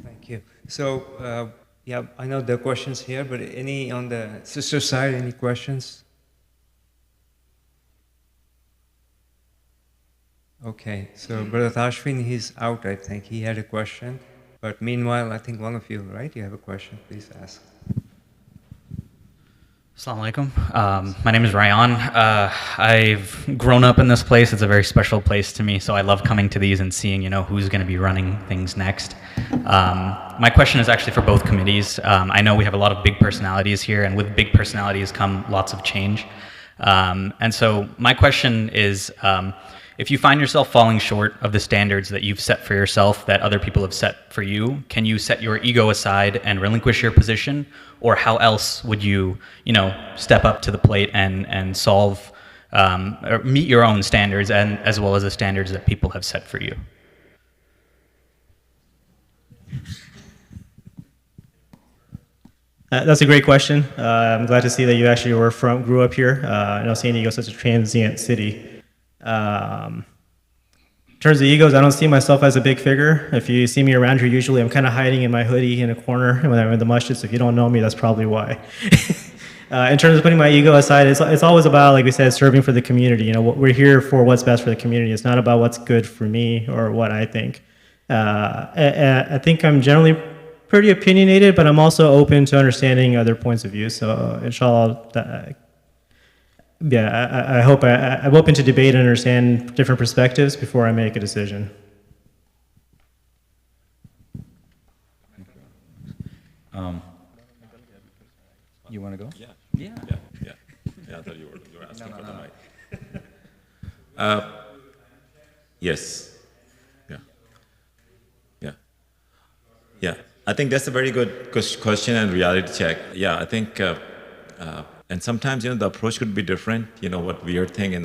Thank you. So, yeah, I know there are questions here, but any on the sister side, any questions? Okay, so Brother Tashfin, he's out, I think. He had a question. But meanwhile, I think one of you, right? You have a question, please ask. Assalamu alaikum. My name is Ryan. I've grown up in this place. It's a very special place to me, so I love coming to these and seeing, who's going to be running things next. My question is actually for both committees. I know we have a lot of big personalities here, and with big personalities come lots of change. And so my question is, if you find yourself falling short of the standards that you've set for yourself, that other people have set for you, can you set your ego aside and relinquish your position? Or how else would you, step up to the plate and solve, or meet your own standards, and as well as the standards that people have set for you? That's a great question. I'm glad to see that you actually grew up here. I know San Diego is such a transient city. In terms of egos, I don't see myself as a big figure. If you see me around here, usually I'm kind of hiding in my hoodie in a corner when I'm in the masjid, so if you don't know me, that's probably why. In terms of putting my ego aside, it's always about, like we said, serving for the community. We're here for what's best for the community. It's not about what's good for me or what I think. I think I'm generally pretty opinionated, but I'm also open to understanding other points of view. So inshallah, I hope I'm open to debate and understand different perspectives before I make a decision. You want to go? Yeah. Yeah. I thought you were asking for the mic. Yes. Yeah. Yeah. Yeah. I think that's a very good question and reality check. Yeah, I think, and sometimes the approach could be different. What we are thinking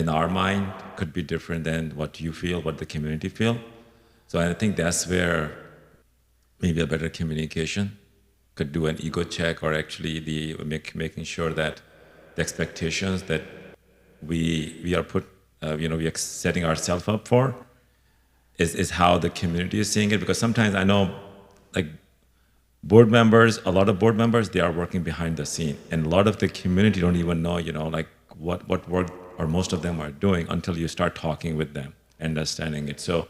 in our mind could be different than what you feel, what the community feel. So I think that's where maybe a better communication could do an ego check, or actually making sure that the expectations that we are we are setting ourselves up for is how the community is seeing it. Because sometimes I know, like, a lot of board members, they are working behind the scene, and a lot of the community don't even know, like what work or most of them are doing until you start talking with them, understanding it. So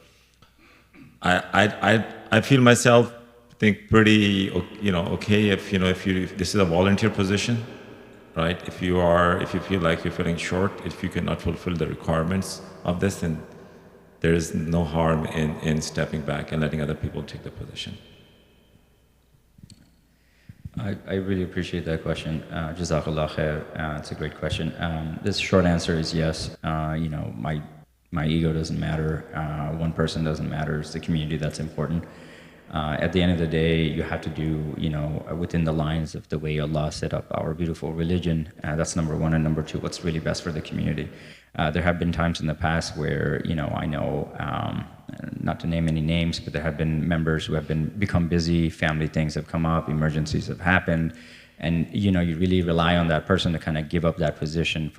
I feel myself think pretty, okay if this is a volunteer position, right? If you feel like you're feeling short, if you cannot fulfill the requirements of this, then there is no harm in stepping back and letting other people take the position. I really appreciate that question. Jazakallahukhairan. It's a great question. This short answer is yes. My ego doesn't matter. One person doesn't matter. It's the community that's important. At the end of the day, you have to do, within the lines of the way Allah set up our beautiful religion. That's number one. And number two, what's really best for the community. There have been times in the past where, I know, not to name any names, but there have been members who have become busy, family things have come up, emergencies have happened, and you really rely on that person to kind of give up that position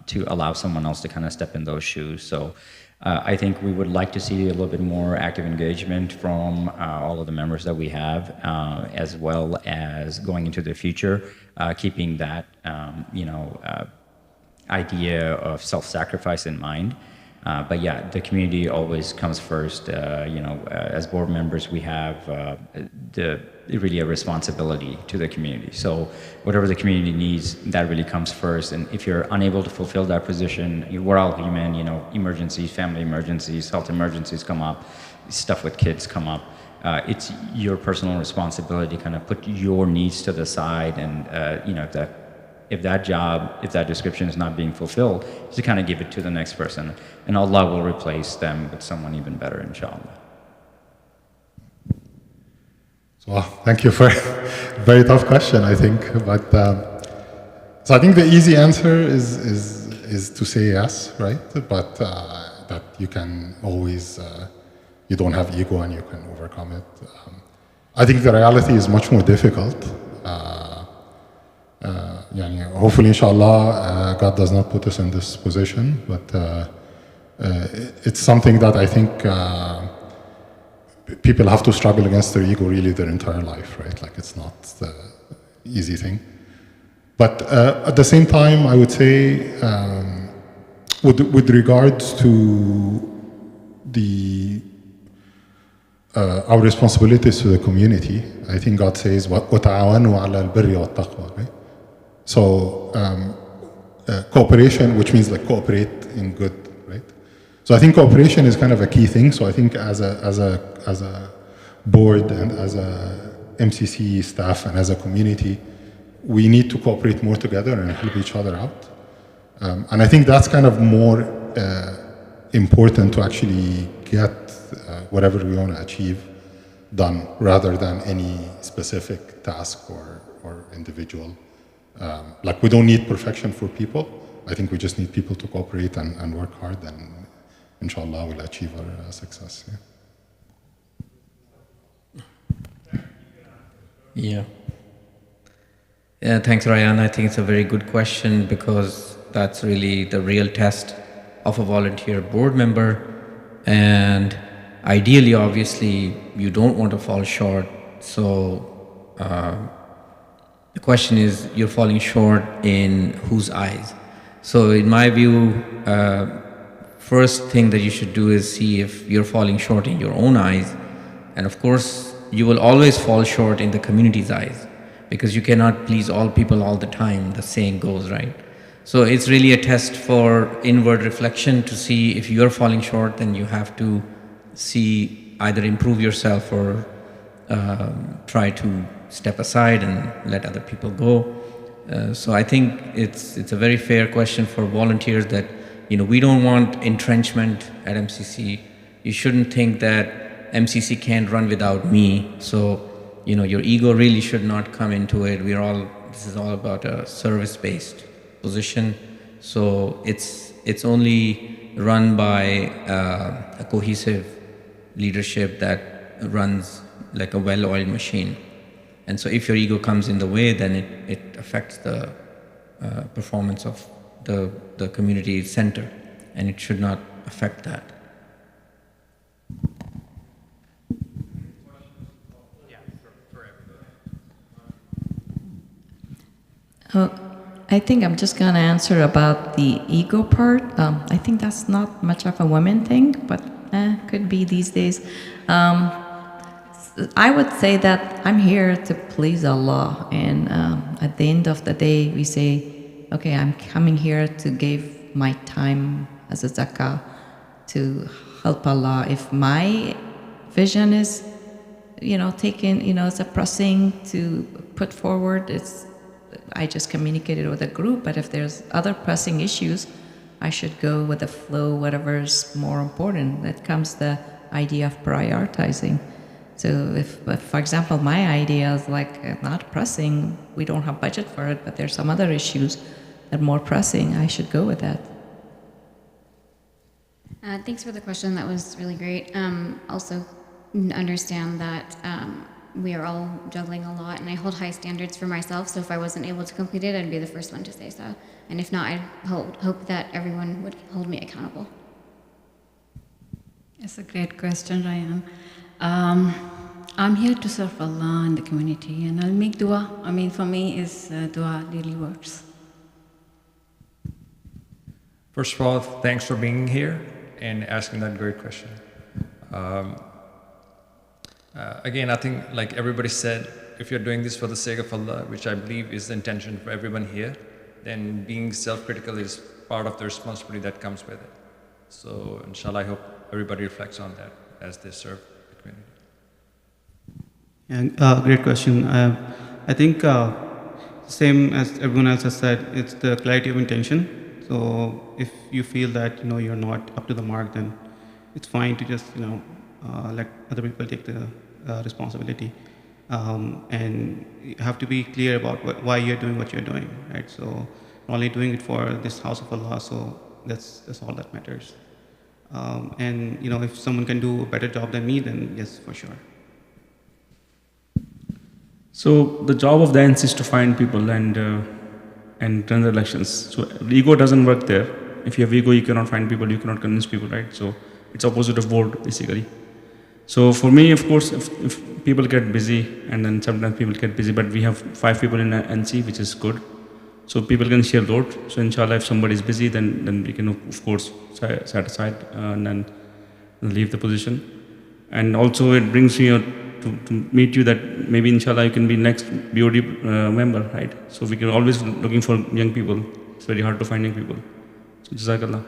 to allow someone else to kind of step in those shoes. So I think we would like to see a little bit more active engagement from all of the members that we have, as well as going into the future, keeping that idea of self-sacrifice in mind. But yeah, the community always comes first. As board members, we have really a responsibility to the community. So whatever the community needs, that really comes first. And if you're unable to fulfill that position, we're all human. Emergencies, family emergencies, health emergencies come up, stuff with kids come up. It's your personal responsibility to kind of put your needs to the side, and if that description is not being fulfilled, to kind of give it to the next person, and Allah will replace them with someone even better, inshallah. So thank you for a very tough question, I think. But so I think the easy answer is to say yes, right? But that you can always, you don't have ego and you can overcome it. I think the reality is much more difficult. Hopefully, inshallah, God does not put us in this position, but it's something that I think people have to struggle against their ego really their entire life, right? Like, it's not the easy thing. But at the same time, I would say, with regards to our responsibilities to the community, I think God says, وَتَعَاوَنُوا عَلَى الْبِرِّ وَالتَّقْوَى, right? So cooperation, which means like cooperate in good, right? So I think cooperation is kind of a key thing. So I think as a board and as a MCC staff and as a community, we need to cooperate more together and help each other out. And I think that's kind of more important to actually get whatever we want to achieve done, rather than any specific task or individual. Like, we don't need perfection for people. I think we just need people to cooperate and work hard, and inshallah we'll achieve our success. Yeah. Yeah, thanks, Ryan. I think it's a very good question, because that's really the real test of a volunteer board member. And ideally, obviously, you don't want to fall short. So the question is, you're falling short in whose eyes? So in my view, first thing that you should do is see if you're falling short in your own eyes. And of course, you will always fall short in the community's eyes, because you cannot please all people all the time, the saying goes, right? So it's really a test for inward reflection to see if you're falling short, then you have to see, either improve yourself or try to step aside and let other people go. So I think it's a very fair question for volunteers, that we don't want entrenchment at MCC. You shouldn't think that MCC can't run without me. So, your ego really should not come into it. This is all about a service-based position. So it's only run by a cohesive leadership that runs like a well-oiled machine. And so if your ego comes in the way, then it affects the performance of the community center, and it should not affect that. I think I'm just going to answer about the ego part. I think that's not much of a women thing, but could be these days. I would say that I'm here to please Allah, and at the end of the day, we say, okay, I'm coming here to give my time as a zakah to help Allah. If my vision is, taken, as a pressing to put forward, I just communicated with a group, but if there's other pressing issues, I should go with the flow, whatever is more important. That comes the idea of prioritizing. So if, for example, my idea is like not pressing, we don't have budget for it, but there's some other issues that are more pressing, I should go with that. Thanks for the question. That was really great. Also, understand that we are all juggling a lot, and I hold high standards for myself, so if I wasn't able to complete it, I'd be the first one to say so. And if not, I hope that everyone would hold me accountable. It's a great question, Ryan. I'm here to serve Allah and the community, and I'll make dua. For me, dua really works. First of all, thanks for being here and asking that great question. Again, I think like everybody said, if you're doing this for the sake of Allah, which I believe is the intention for everyone here, then being self-critical is part of the responsibility that comes with it. So inshallah, I hope everybody reflects on that as they serve the community. Yeah, great question. I think same as everyone else has said, it's the clarity of intention. So if you feel that you're not up to the mark, then it's fine to just let other people take the responsibility, and you have to be clear about why you're doing what you're doing, right? So not only doing it for this house of Allah, so that's all that matters. And if someone can do a better job than me, then yes, for sure. So the job of the ANC is to find people and run the elections. So ego doesn't work there. If you have ego, you cannot find people, you cannot convince people, right? So it's opposite of board, basically. So for me, of course, if people get busy, and then sometimes people get busy, but we have 5 people in NC, which is good. So people can share load. So inshallah, if somebody is busy, then we can, of course, set aside and then leave the position. And also it brings me to meet you that maybe inshallah you can be next BOD member, right? So we can always looking for young people. It's very hard to find young people. So Jazakallah.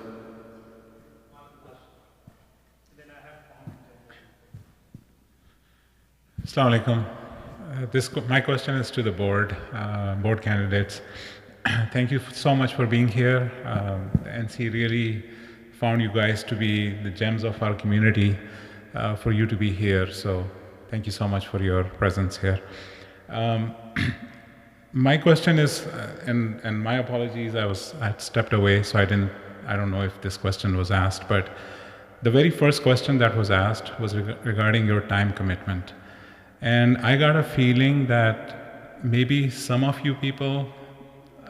Assalamu alaikum. My question is to the board candidates. Thank you so much for being here. The NC really found you guys to be the gems of our community, for you to be here. So thank you so much for your presence here. My question is, and my apologies, I had stepped away, so I don't know if this question was asked, but the very first question that was asked was regarding your time commitment. And I got a feeling that maybe some of you people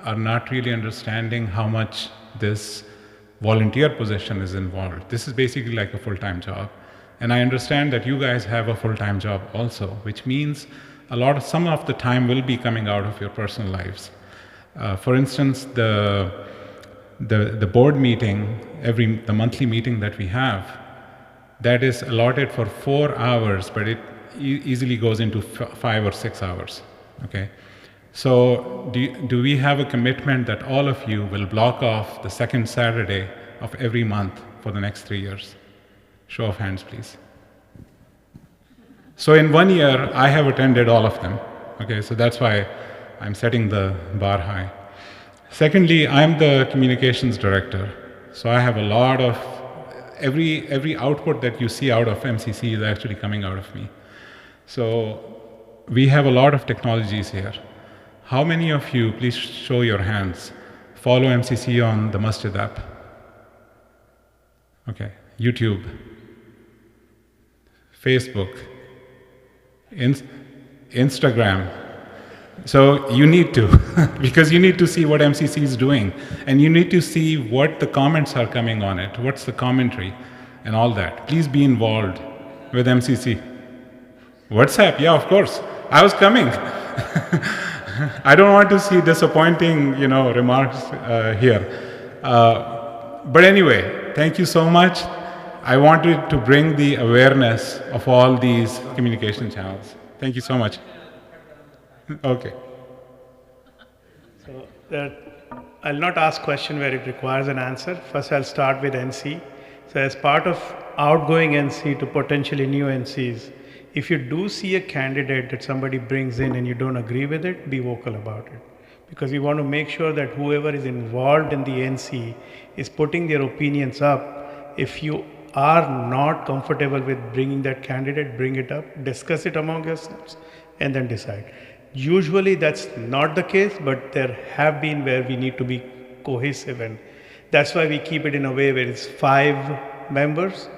are not really understanding how much this volunteer position is involved. This is basically like a full-time job. And I understand that you guys have a full-time job also, which means some of the time will be coming out of your personal lives. For instance, the board meeting, the monthly meeting that we have, that is allotted for 4 hours, but it easily goes into 5 or 6 hours, okay? So do we have a commitment that all of you will block off the second Saturday of every month for the next 3 years? Show of hands, please. So in 1 year, I have attended all of them, okay? So that's why I'm setting the bar high. Secondly, I'm the communications director. So I have a lot of, every output that you see out of MCC is actually coming out of me. So we have a lot of technologies here. How many of you, please show your hands, follow MCC on the Masjid app? Okay, YouTube, Facebook, Instagram. So you need to, because you need to see what MCC is doing, and you need to see what the comments are coming on it, what's the commentary, and all that. Please be involved with MCC. WhatsApp, yeah, of course. I was coming. I don't want to see disappointing, remarks here. But anyway, thank you so much. I wanted to bring the awareness of all these communication channels. Thank you so much. Okay. So I'll not ask question where it requires an answer. First, I'll start with NC. So as part of outgoing NC to potentially new NCs, if you do see a candidate that somebody brings in and you don't agree with it, be vocal about it. Because we want to make sure that whoever is involved in the NC is putting their opinions up. If you are not comfortable with bringing that candidate, bring it up, discuss it among yourselves, and then decide. Usually that's not the case, but there have been where we need to be cohesive, and that's why we keep it in a way where it's 5 members.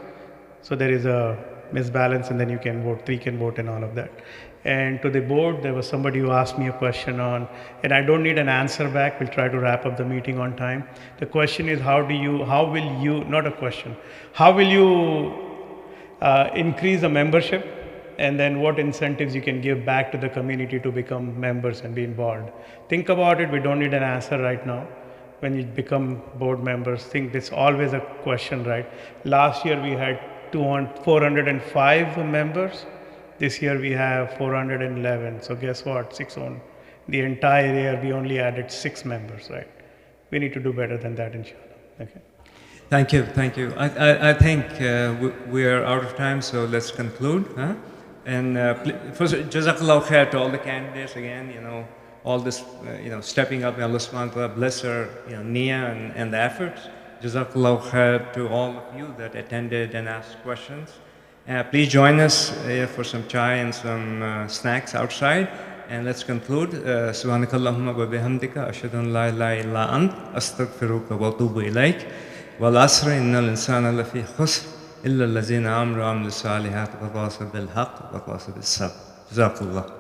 So there is a misbalance, and then you can vote, 3 can vote, and all of that. And to the board, there was somebody who asked me a question on, and I don't need an answer back, we'll try to wrap up the meeting on time. The question is, how will you, not a question, how will you increase the membership? And then what incentives you can give back to the community to become members and be involved. Think about it, we don't need an answer right now. When you become board members, think it's always a question, right? Last year we had 405 members. This year we have 411. So guess what? 6 on the entire year we only added 6 members, right? We need to do better than that, inshallah. Okay. Thank you, thank you. I think we are out of time, so let's conclude. Huh? And first, Jazakallahukhairan to all the candidates again. All this, stepping up. Allah subhanahu wa ta'ala bless her, Nia and the efforts. Jazakallahukhairan to all of you that attended and asked questions. Please join us for some chai and some snacks outside. And let's conclude. Subhanakallahumma wa bihamdika ashhadu an la ilaha illa ant astaghfiruka wa atubu ilaik. Wal asri innal insana lafi khusr illa allazina amanu wa amilus salihat wa tawasaw bil haqq wa tawasaw bis sabr. Jazakallah.